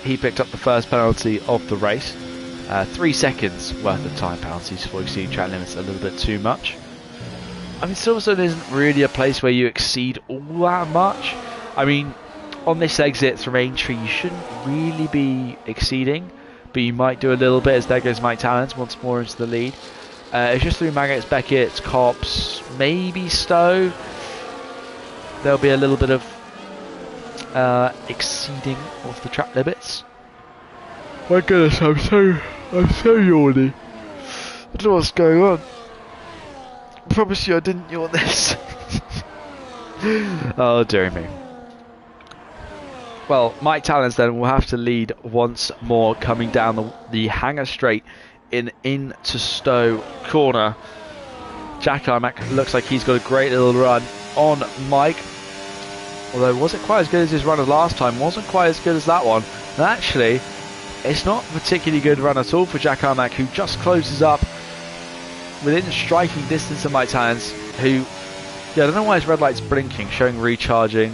He picked up the first penalty of the race. 3 seconds worth of time penalties for exceeding track limits, a little bit too much. I mean, Silverstone isn't really a place where you exceed all that much. I mean, on this exit from Aintree, you shouldn't really be exceeding, but you might do a little bit as there goes Mike Talents once more into the lead. It's just through Magnets, Beckett, Cops, maybe Stowe. There'll be a little bit of exceeding of the track limits. My goodness, I'm so yawny. I don't know what's going on. I promise you I didn't yawn this. Oh dear me. Well, Mike Talents then will have to lead once more, coming down the hangar straight into Stowe corner. Jack Imac looks like he's got a great little run on Mike. Although wasn't quite as good as his run as last time, wasn't quite as good as that one. And actually, it's not a particularly good run at all for Jack Imac, who just closes up within striking distance of Mike Talents, who, yeah, I don't know why his red light's blinking, showing recharging.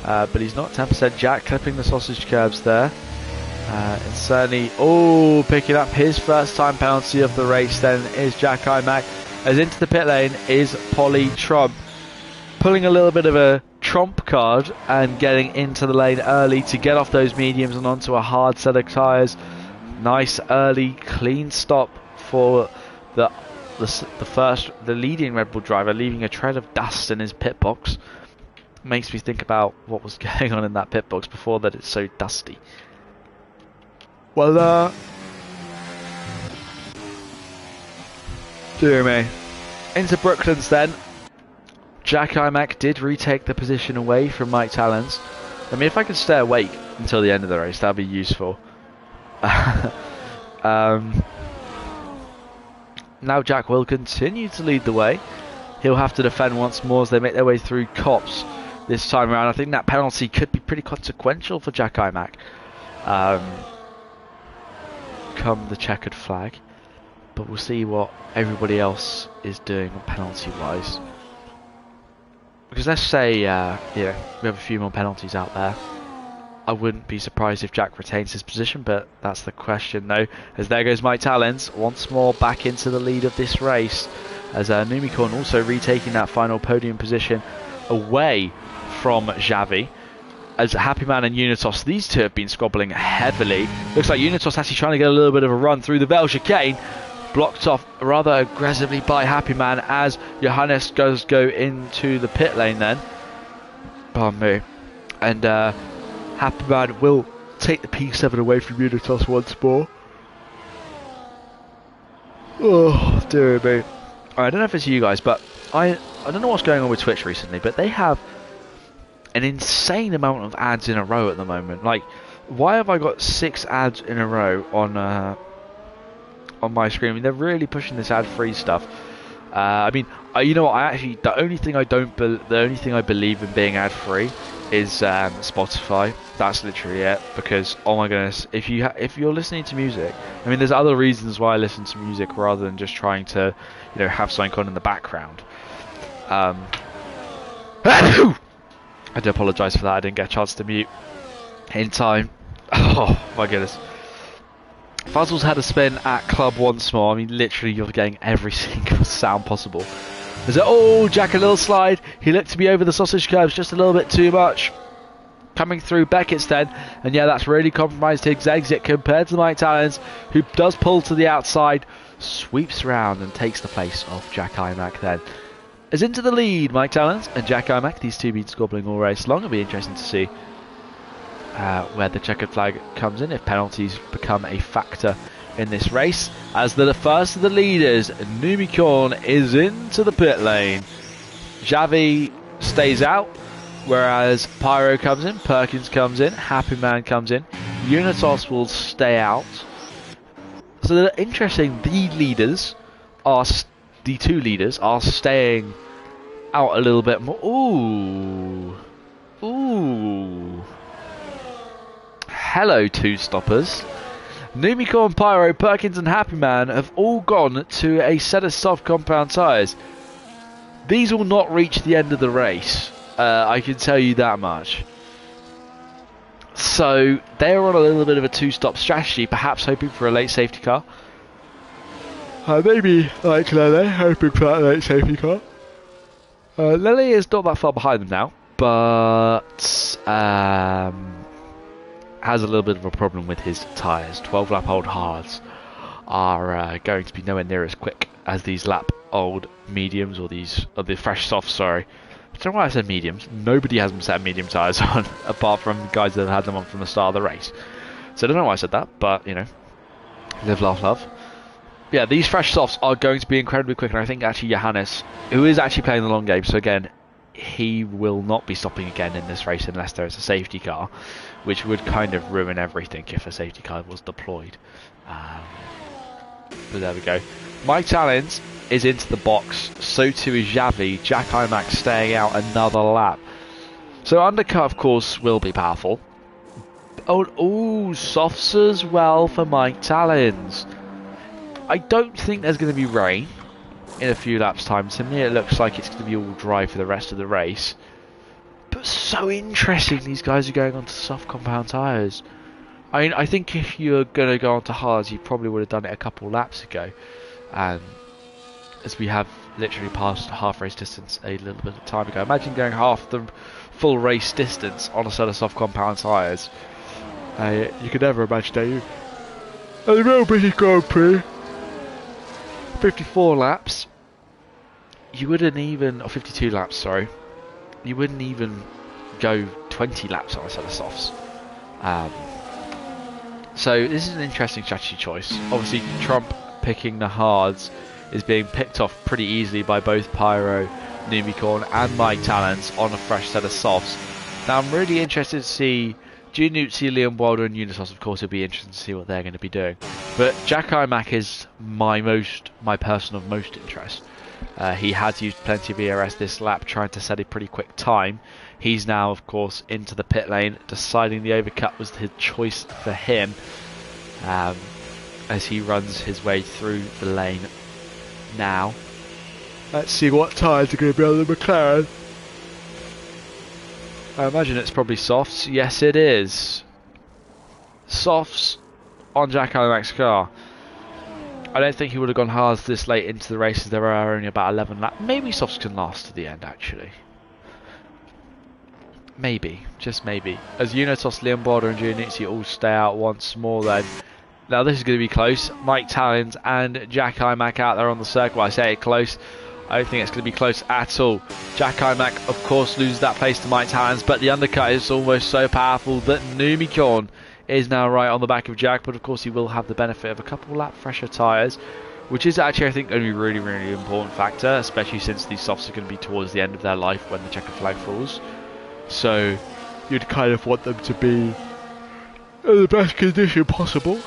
But he's not 10%. Jack clipping the sausage curbs there. And certainly, picking up his first time penalty of the race then is Jack Imac. As into the pit lane is Polly Trump. Pulling a little bit of a trump card and getting into the lane early to get off those mediums and onto a hard set of tyres. Nice early clean stop for the leading Red Bull driver, leaving a trail of dust in his pit box. Makes me think about what was going on in that pit box before that it's so dusty. Well, dear me. Into Brooklands then. Jack Imac did retake the position away from Mike Talents. I mean, if I could stay awake until the end of the race, that'd be useful. Now Jack will continue to lead the way. He'll have to defend once more as they make their way through Cops this time around. I think that penalty could be pretty consequential for Jack Imac. Come the checkered flag. But we'll see what everybody else is doing penalty-wise. Because let's say, we have a few more penalties out there. I wouldn't be surprised if Jack retains his position, but that's the question though. As there goes Mike Talents, once more back into the lead of this race. As Numicorn also retaking that final podium position away from Xavi. As Happy Man and Unitos, these two have been squabbling heavily. Looks like Unitos actually trying to get a little bit of a run through the Bell chicane. Blocked off rather aggressively by Happy Man as Johannes does go into the pit lane then. Pardon me. And Happy Man will take the P7 away from Unitos once more. Oh, dear me. I don't know if it's you guys, but I don't know what's going on with Twitch recently, but they have an insane amount of ads in a row at the moment. Like, why have I got 6 ads in a row on my screen? I mean, they're really pushing this ad-free stuff. I mean, you know what? The only thing I believe in being ad-free is Spotify. That's literally it. Because oh my goodness, if you're listening to music, I mean, there's other reasons why I listen to music rather than just trying to, have something on in the background. I do apologise for that. I didn't get a chance to mute. in time. Oh my goodness. Fuzzle's had a spin at club once more. I mean, literally, you're getting every single sound possible. There's Jack, a little slide. He looked to be over the sausage curves just a little bit too much. Coming through Beckett's then, and yeah, that's really compromised his exit compared to Mike Talens, who does pull to the outside, sweeps around and takes the place of Jack Imac then. As into the lead, Mike Talens and Jack Imac, these two been squabbling all race long. It'll be interesting to see where the checkered flag comes in, if penalties become a factor in this race. As the first of the leaders, Numicorn is into the pit lane. Javi stays out, whereas Pyro comes in, Perkins comes in, Happy Man comes in, Unitos will stay out. So interesting, the two leaders are staying out a little bit more. Ooh. Hello, two stoppers. Numicorn, Pyro, Perkins and Happy Man have all gone to a set of soft compound tyres. These will not reach the end of the race. I can tell you that much. So they're on a little bit of a two-stop strategy, perhaps hoping for a late safety car. Maybe like Lele, hoping for that late safety car. Lele is not that far behind them now, but has a little bit of a problem with his tyres. 12-lap old hards are going to be nowhere near as quick as these lap old mediums, or the fresh softs, sorry. I don't know why I said mediums. Nobody has them set medium tyres on, apart from guys that have had them on from the start of the race. So I don't know why I said that, but, you know, live, laugh, love. Yeah, these fresh softs are going to be incredibly quick, and I think actually Johannes, who is actually playing the long game, so again, he will not be stopping again in this race unless there is a safety car, which would kind of ruin everything if a safety car was deployed. But there we go. Mike Talens is into the box, so too is Javi. Jack Imac staying out another lap. So undercut, of course, will be powerful. Softs as well for Mike Talens. I don't think there's going to be rain in a few laps' time. To me, it looks like it's going to be all dry for the rest of the race. But so interesting, these guys are going on to soft compound tyres. I mean, I think if you're going to go on to hards, you probably would have done it a couple laps ago. And as we have literally passed half race distance a little bit of time ago. Imagine going half the full race distance on a set of soft compound tyres. You could never imagine, do you? And the real British Grand Prix, 54 laps. You wouldn't even, or 52 laps, sorry. You wouldn't even go 20 laps on a set of softs. So this is an interesting strategy choice. Obviously, Trump picking the hards is being picked off pretty easily by both Pyro, Numicorn and Mike Talens on a fresh set of softs. Now I'm really interested to see Gianuzzi, Liam Wilder and Unisos. Of course, it'll be interesting to see what they're going to be doing. But Jack Imac is my person of most interest. He has used plenty of ERS this lap, trying to set a pretty quick time. He's now, of course, into the pit lane, deciding the overcut was the choice for him, as he runs his way through the lane now. Let's see what tyres are going to be on the McLaren. I imagine it's probably softs. Yes, it is. Softs on Jack Imac's car. I don't think he would have gone hards this late into the race, as there are only about 11 laps. Maybe softs can last to the end, actually. Maybe, just maybe. As Unitos, Liam Border and Gianuzzi all stay out once more then. Now this is going to be close. Mike Talens and Jack Imac out there on the circle. I say it close. I don't think it's going to be close at all. Jack Imac, of course, loses that place to Mike Talens, but the undercut is almost so powerful that Numicorn is now right on the back of Jack, but of course he will have the benefit of a couple lap fresher tyres, which is actually, I think, going to be a really, really important factor, especially since these softs are going to be towards the end of their life when the checkered flag falls. So you'd kind of want them to be in the best condition possible,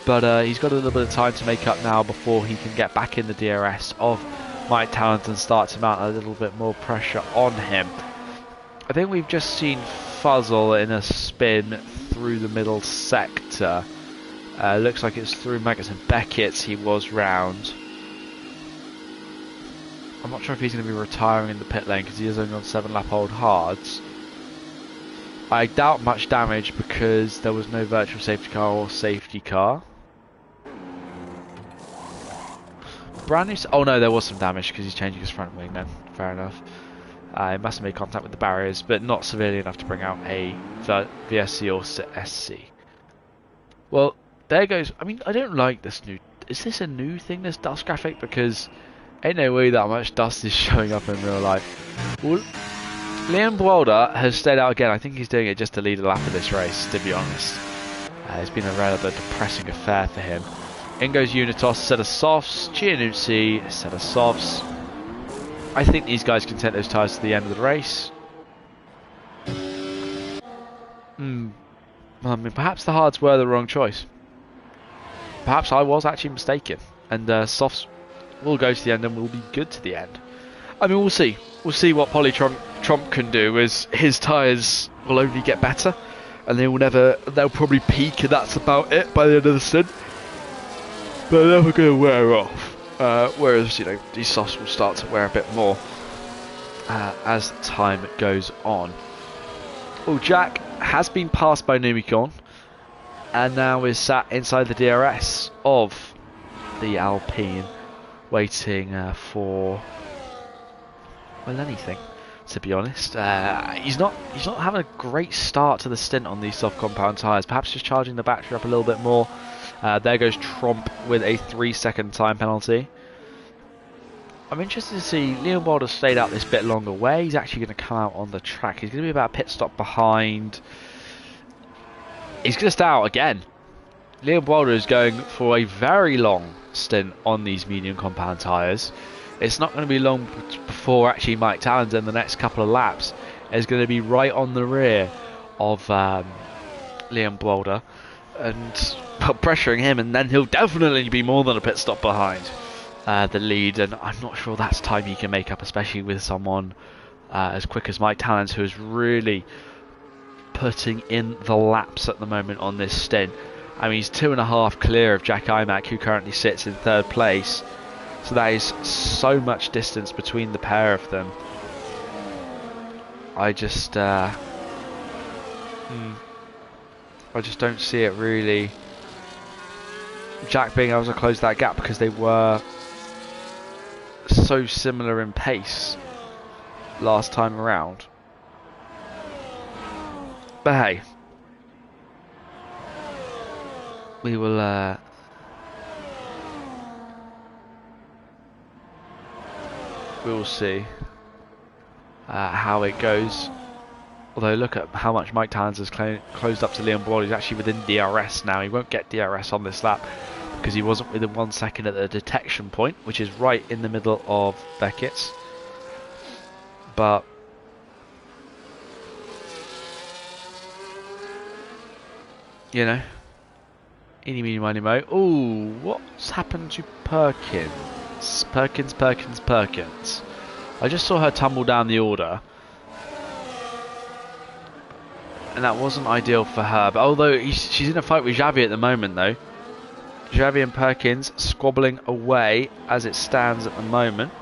but he's got a little bit of time to make up now before he can get back in the DRS of Mike Talent and start to mount a little bit more pressure on him. I think we've just seen Fuzzle in a spin through the middle sector. Looks like it's through Magnussen Beckett's he was round. I'm not sure if he's going to be retiring in the pit lane because he is only on 7 lap old hards. I doubt much damage because there was no virtual safety car or safety car. Brand new. Oh no, there was some damage because he's changing his front wing then. Fair enough. He must have made contact with the barriers, but not severely enough to bring out a VSC or SC. Well, there goes. I mean, I don't like this new. Is this a new thing, this dust graphic? Because ain't no way that much dust is showing up in real life. Well, Liam Boulder has stayed out again. I think he's doing it just to lead a lap of this race, to be honest. It's been a rather depressing affair for him. In goes Unitos, set of softs. Giannuzzi, set of softs. I think these guys can take those tyres to the end of the race. I mean, perhaps the hards were the wrong choice. Perhaps I was actually mistaken. And softs will go to the end and will be good to the end. I mean, we'll see. We'll see what Trump can do, as his tyres will only get better. And they'll probably peak, and that's about it by the end of the stint. But they're never going to wear off. Whereas, you know, these softs will start to wear a bit more as time goes on. Well, Jack has been passed by Numicon and now is sat inside the DRS of the Alpine, waiting for, well, anything, to be honest. He's not having a great start to the stint on these soft compound tyres. Perhaps just charging the battery up a little bit more. There goes Trump with a 3-second time penalty. I'm interested to see Liam Wilder stayed out this bit longer. Where he's actually going to come out on the track. He's going to be about a pit stop behind. He's going to stay out again. Liam Wilder is going for a very long stint on these medium compound tyres. It's not going to be long before actually Mike Tallens in the next couple of laps is going to be right on the rear of Liam Wilder and pressuring him, and then he'll definitely be more than a pit stop behind the lead, and I'm not sure that's time he can make up, especially with someone as quick as Mike Tallens, who is really putting in the laps at the moment on this stint. I mean, he's 2.5 clear of Jack Imac, who currently sits in 3rd place, so that is so much distance between the pair of them. I just don't see it really, Jack being able to close that gap, because they were so similar in pace last time around. But hey, we will see how it goes. Although look at how much Mike Tallens has closed up to Liam Boyle. He's actually within DRS now. He won't get DRS on this lap because he wasn't within 1 second at the detection point, which is right in the middle of Beckett's. But you know, eeny, meeny, miny, mo. Ooh, what's happened to Perkins? Perkins. I just saw her tumble down the order, and that wasn't ideal for her. But although she's in a fight with Xavi at the moment, though. Xavi and Perkins squabbling away as it stands at the moment.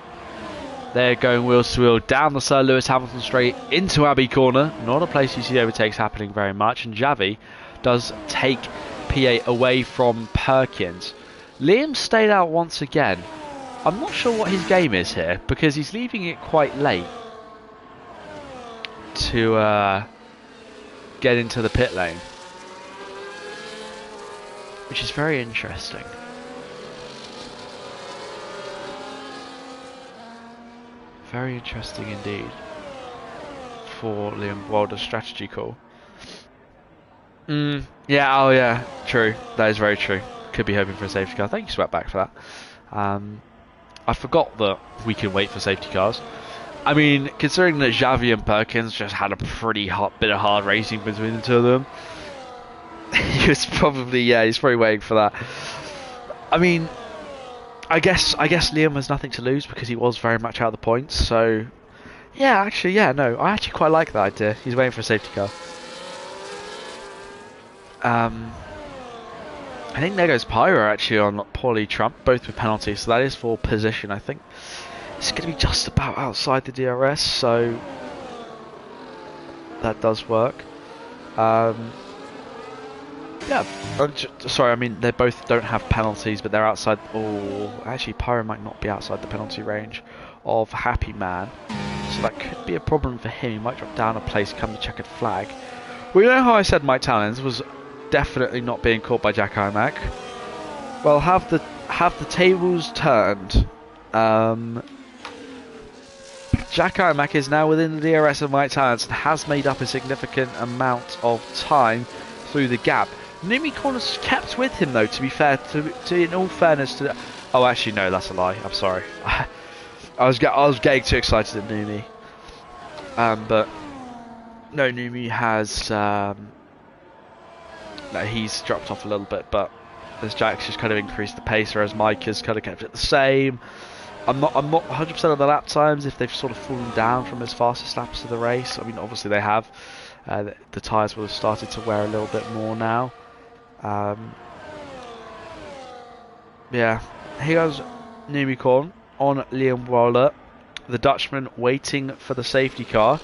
They're going wheels to wheel down the Sir Lewis Hamilton straight into Abbey Corner. Not a place you see overtakes happening very much. And Xavi does take PA away from Perkins. Liam stayed out once again. I'm not sure what his game is here, because he's leaving it quite late to get into the pit lane, which is very interesting. Very interesting indeed for Liam Wilder's strategy call. Yeah, oh yeah, true. That is very true. Could be hoping for a safety car. Thank you, Sweatback, for that. I forgot that we can wait for safety cars. I mean, considering that Xavi and Perkins just had a pretty bit of hard racing between the two of them, he's probably waiting for that. I mean, I guess Liam has nothing to lose because he was very much out of the points. So, yeah, actually, yeah, no, I actually quite like that idea. He's waiting for a safety car. I think there goes Pyro actually on Paulie Trump, both with penalties, so that is for position. I think it's going to be just about outside the DRS, so that does work. Yeah, sorry, I mean, they both don't have penalties, but they're outside. Oh, actually, Pyro might not be outside the penalty range of Happy Man, so that could be a problem for him. He might drop down a place, come the checkered flag. We know how I said Mike Talons was definitely not being caught by Jack Imac. Well, have the tables turned. Jack Imac is now within the DRS of Mike Talons and has made up a significant amount of time through the gap. Numi Corner's kept with him though, to be fair, to in all fairness to... Oh, actually no, that's a lie, I'm sorry. I was getting too excited at Numi. But no, Numi has... no, he's dropped off a little bit, but as Jack's just kind of increased the pace, whereas Mike has kind of kept it the same. I'm not 100% of the lap times if they've sort of fallen down from his fastest laps of the race. I mean, obviously they have. The tyres will have started to wear a little bit more now. Yeah, here goes Numicorn on Liam Waller, the Dutchman waiting for the safety car.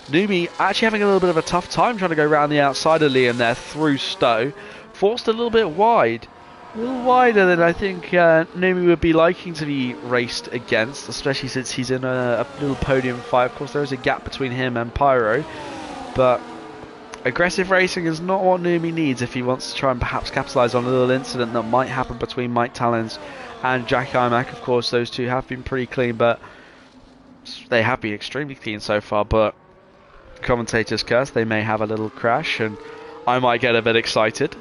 Numi actually having a little bit of a tough time trying to go around the outside of Liam there through Stowe. Forced a little bit wide. A little wider than I think Numi would be liking to be raced against, especially since he's in a little podium fight. Of course, there is a gap between him and Pyro, but aggressive racing is not what Numi needs if he wants to try and perhaps capitalise on a little incident that might happen between Mike Talons and Jack Imac. Of course, those two have been pretty clean, but they have been extremely clean so far, but commentators curse, they may have a little crash, and I might get a bit excited.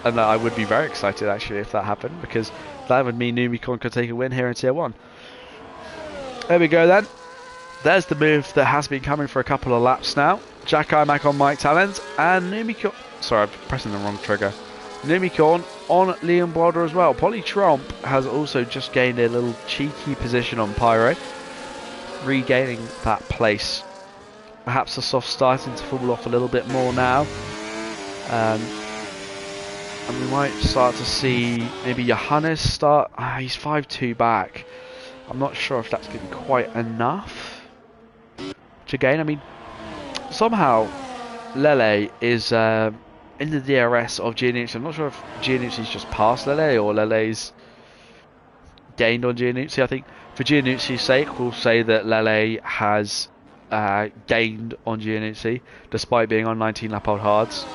And I would be very excited actually if that happened, because that would mean Numicorn could take a win here in Tier 1. There we go then. There's the move that has been coming for a couple of laps now. Jack Imac on Mike Talons and Numicorn. Sorry, I'm pressing the wrong trigger. Numicorn on Liam Wilder as well. Polly Tromp has also just gained a little cheeky position on Pyro, regaining that place. Perhaps the soft starting to fall off a little bit more now. And we might start to see maybe Johannes start. He's 5-2 back. I'm not sure if that's going to be quite enough to gain. I mean, somehow Lele is in the DRS of Giannucci. I'm not sure if Giannucci's just passed Lele or Lele's gained on Giannucci. I think for Giannucci's sake, we'll say that Lele has gained on Giannucci despite being on 19 lap old hards.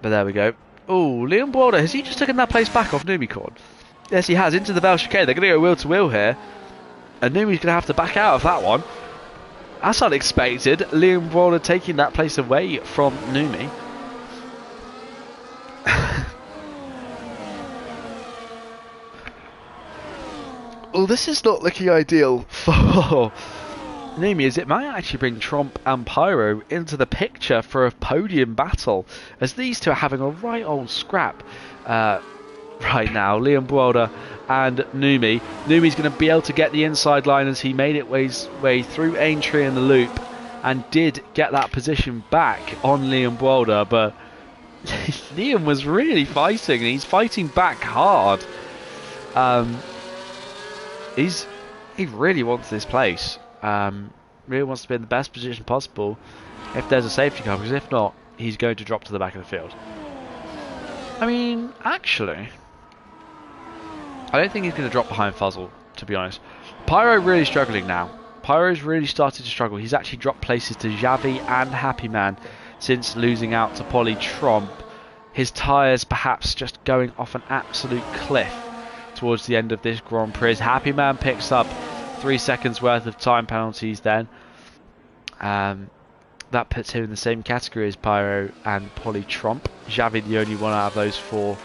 But there we go. Oh, Liam Boulder, has he just taken that place back off Numicorn? Yes, he has, into the Bell chicane. They're going to go wheel to wheel here. And Numi's going to have to back out of that one. That's unexpected. Liam Boulder taking that place away from Numi. Well, this is not looking ideal for Numi, as it might actually bring Tromp and Pyro into the picture for a podium battle, as these two are having a right old scrap right now. Liam Boulder and Numi. Numi's going to be able to get the inside line as he made it way through Aintree in the loop and did get that position back on Liam Boulder, but Liam was really fighting, and he's fighting back hard. He really wants this place. Really wants to be in the best position possible if there's a safety car, because if not, he's going to drop to the back of the field. I mean, actually, I don't think he's going to drop behind Fuzzle, to be honest. Pyro really struggling now. Pyro's really started to struggle. He's actually dropped places to Xavi and Happy Man since losing out to Polly Tromp. His tyres perhaps just going off an absolute cliff towards the end of this Grand Prix. Happy Man picks up 3 seconds worth of time penalties then. That puts him in the same category as Pyro and Polly Tromp. Xavi the only one out of those four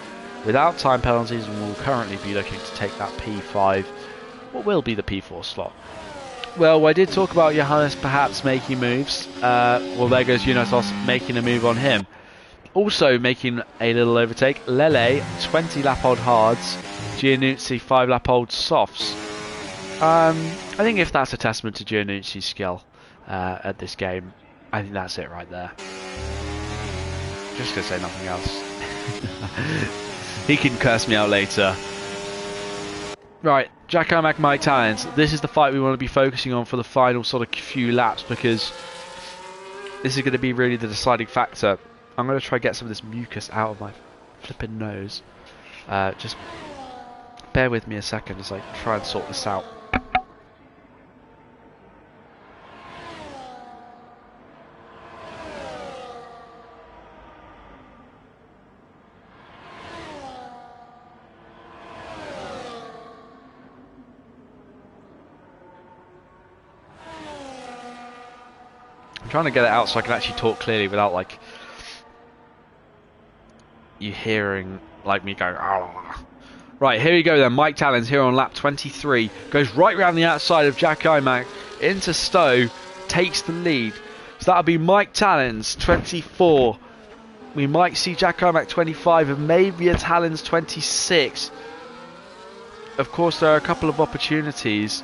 without time penalties, and will currently be looking to take that P5, what will be the P4 slot. Well, I did talk about Johannes perhaps making moves. Well, there goes Unatos making a move on him. Also making a little overtake, Lele, 20 lap old hards, Giannucci, 5 lap old softs. I think if that's a testament to Giannucci's skill at this game, I think that's it right there. Just gonna say nothing else. He can curse me out later. Right, Jack Imac, Mike Talons. This is the fight we want to be focusing on for the final sort of few laps, because This is going to be really the deciding factor. I'm going to try and get some of this mucus out of my flipping nose. Just bear with me a second as I try and sort this out. I'm trying to get it out so I can actually talk clearly without like you hearing like me going. Argh. Right, here we go then. Mike Tallens here on lap 23 goes right round the outside of Jack Imac into Stowe, takes the lead. So that'll be Mike Tallens 24. We might see Jack Imac 25 and maybe a Tallens 26. Of course, there are a couple of opportunities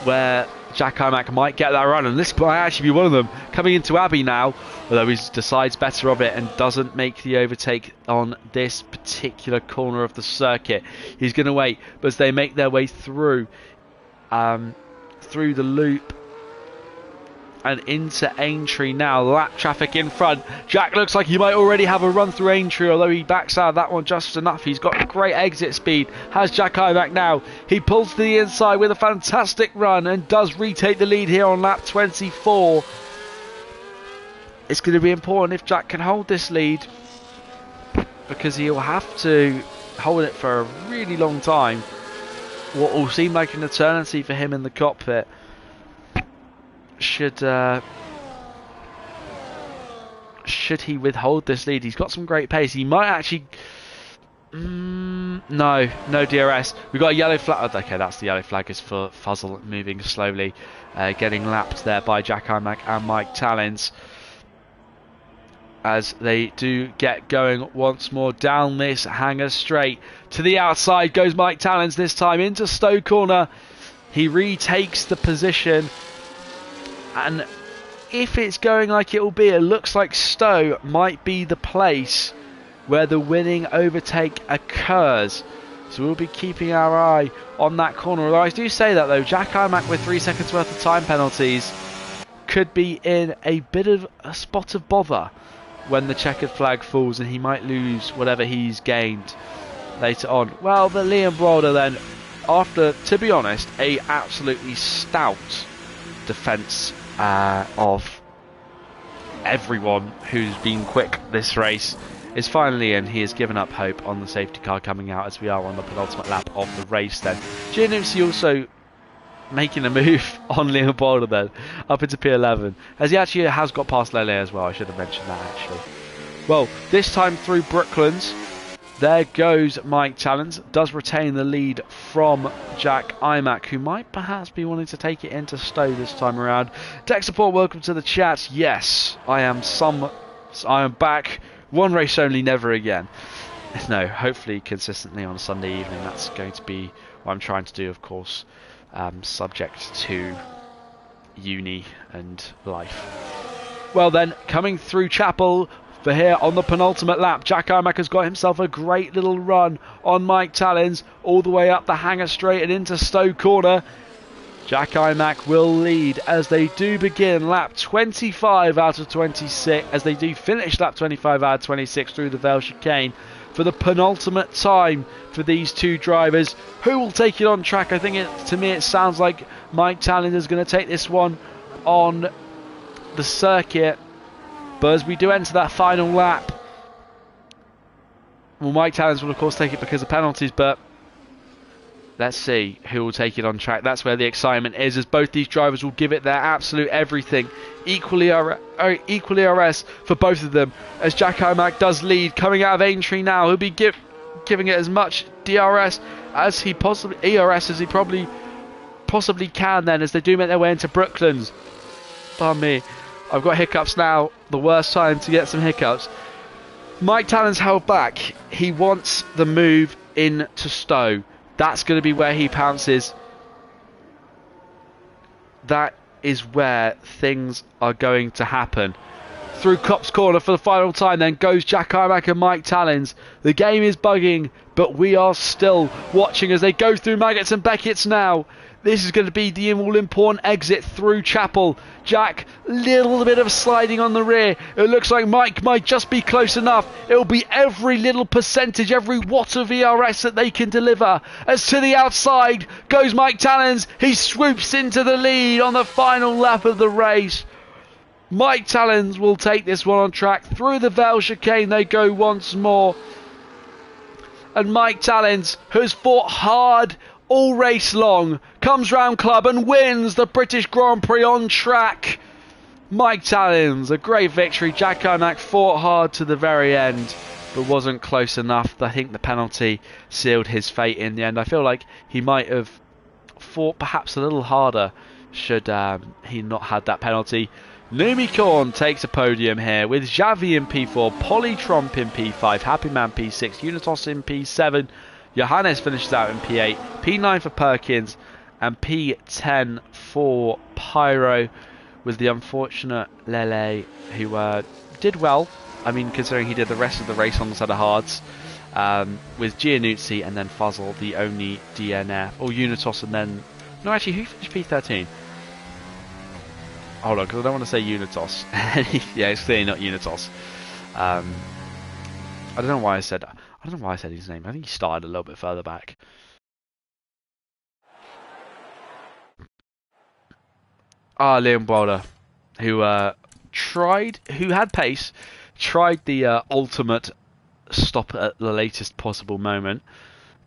where Jack Imac might get that run, and this might actually be one of them. Coming into Abbey now, although he decides better of it and doesn't make the overtake on this particular corner of the circuit. He's going to wait, but as they make their way through the loop and into Aintree now, lap traffic in front. Jack looks like he might already have a run through Aintree, although he backs out of that one just enough. He's got great exit speed, has Jack Imac now. He pulls to the inside with a fantastic run and does retake the lead here on lap 24. It's going to be important if Jack can hold this lead, because he'll have to hold it for a really long time. What will seem like an eternity for him in the cockpit. Should he withhold this lead? He's got some great pace. He might actually... no DRS. We've got a yellow flag. Okay, that's the yellow flag is for Fuzzle moving slowly. Getting lapped there by Jack Imac and Mike Tallens. As they do get going once more down this hanger straight. To the outside goes Mike Tallens this time into Stowe corner. He retakes the position. And if it's going like it will be, it looks like Stowe might be the place where the winning overtake occurs. So we'll be keeping our eye on that corner. Although I do say that though, Jack Imac with 3 seconds worth of time penalties could be in a bit of a spot of bother when the checkered flag falls, and he might lose whatever he's gained later on. Well, the Liam Broder then, after, to be honest, a absolutely stout defence of everyone who's been quick this race, is finally in. He has given up hope on the safety car coming out as we are on the penultimate lap of the race then. GNMC also making a move on Liam Boulder then, up into P11, as he actually has got past Lele as well. I should have mentioned that actually. Well, this time through Brooklands, there goes Mike Tallens, does retain the lead from Jack Imac, who might perhaps be wanting to take it into Stowe this time around. Tech support, welcome to the chat. Yes, I am back. One race only, never again. No, hopefully consistently on a Sunday evening. That's going to be what I'm trying to do, of course, subject to uni and life. Well then, coming through Chapel for here on the penultimate lap, Jack Imac has got himself a great little run on Mike Tallens, all the way up the hanger straight and into Stowe corner. Jack Imac will lead as they do begin lap 25 out of 26, as they do finish lap 25 out of 26 through the Vale chicane for the penultimate time for these two drivers. Who will take it on track? I think to me it sounds like Mike Tallens is going to take this one on the circuit. But as we do enter that final lap, well, Mike Tallens will of course take it because of penalties, but let's see who will take it on track. That's where the excitement is, as both these drivers will give it their absolute everything. Equally RS for both of them, as Jack Imac does lead. Coming out of Aintree now, he'll be giving it as much DRS as he possibly, ERS as he possibly can then, as they do make their way into Brooklands. Pardon me, I've got hiccups now, the worst time to get some hiccups. Mike Tallens held back. He wants the move into Stowe. That's going to be where he pounces. That is where things are going to happen. through Cop's corner for the final time. Then goes Jack Imack and Mike Tallins. The game is bugging, but we are still watching as they go through Maggots and Beckett's now. This is going to be the all-important exit through Chapel. Jack, little bit of sliding on the rear. It looks like Mike might just be close enough. It'll be every little percentage, every watt of ERS that they can deliver. As to the outside goes Mike Tallins. He swoops into the lead on the final lap of the race. Mike Tallins will take this one on track. Through the Vale chicane they go once more. And Mike Tallins, who's fought hard all race long, comes round club and wins the British Grand Prix on track. Mike Tallins, a great victory. Jack Imack fought hard to the very end, but wasn't close enough. I think the penalty sealed his fate in the end. I feel like he might have fought perhaps a little harder should he not had that penalty. Numi Korn takes a podium here with Xavi in P4, Polytromp in P5, Happy Man P6, Unitos in P7, Johannes finishes out in P8, P9 for Perkins, and P10 for Pyro, with the unfortunate Lele, who did well. I mean, considering he did the rest of the race on the set of hards, with Giannuzzi and then Fuzzle, the only DNF, or Unitos, and then... No, actually, who finished P13? Hold on, because I don't want to say Unitos. Yeah, it's clearly not Unitos. I don't know why I said that. I don't know why I said his name. I think he started a little bit further back. Liam Boulder, who had pace, tried the ultimate stop at the latest possible moment,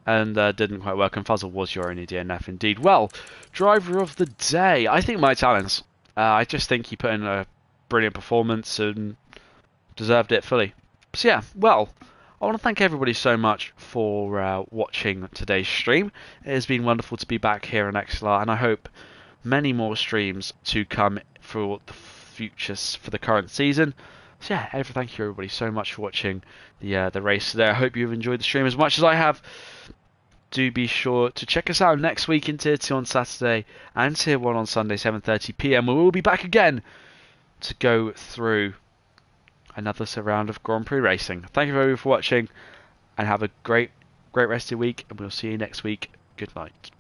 and didn't quite work. And Fuzzle was your only DNF indeed. Well, driver of the day, I think Mike Tallins. I just think he put in a brilliant performance and deserved it fully. So yeah, well, I want to thank everybody so much for watching today's stream. It has been wonderful to be back here on XLR, and I hope many more streams to come for the futures for the current season. So yeah, thank you everybody so much for watching the race today. I hope you've enjoyed the stream as much as I have. Do be sure to check us out next week in Tier 2 on Saturday and Tier 1 on Sunday, 7:30 PM. We will be back again to go through another round of Grand Prix racing. Thank you very much for watching, and have a great rest of your week, and we'll see you next week. Good night.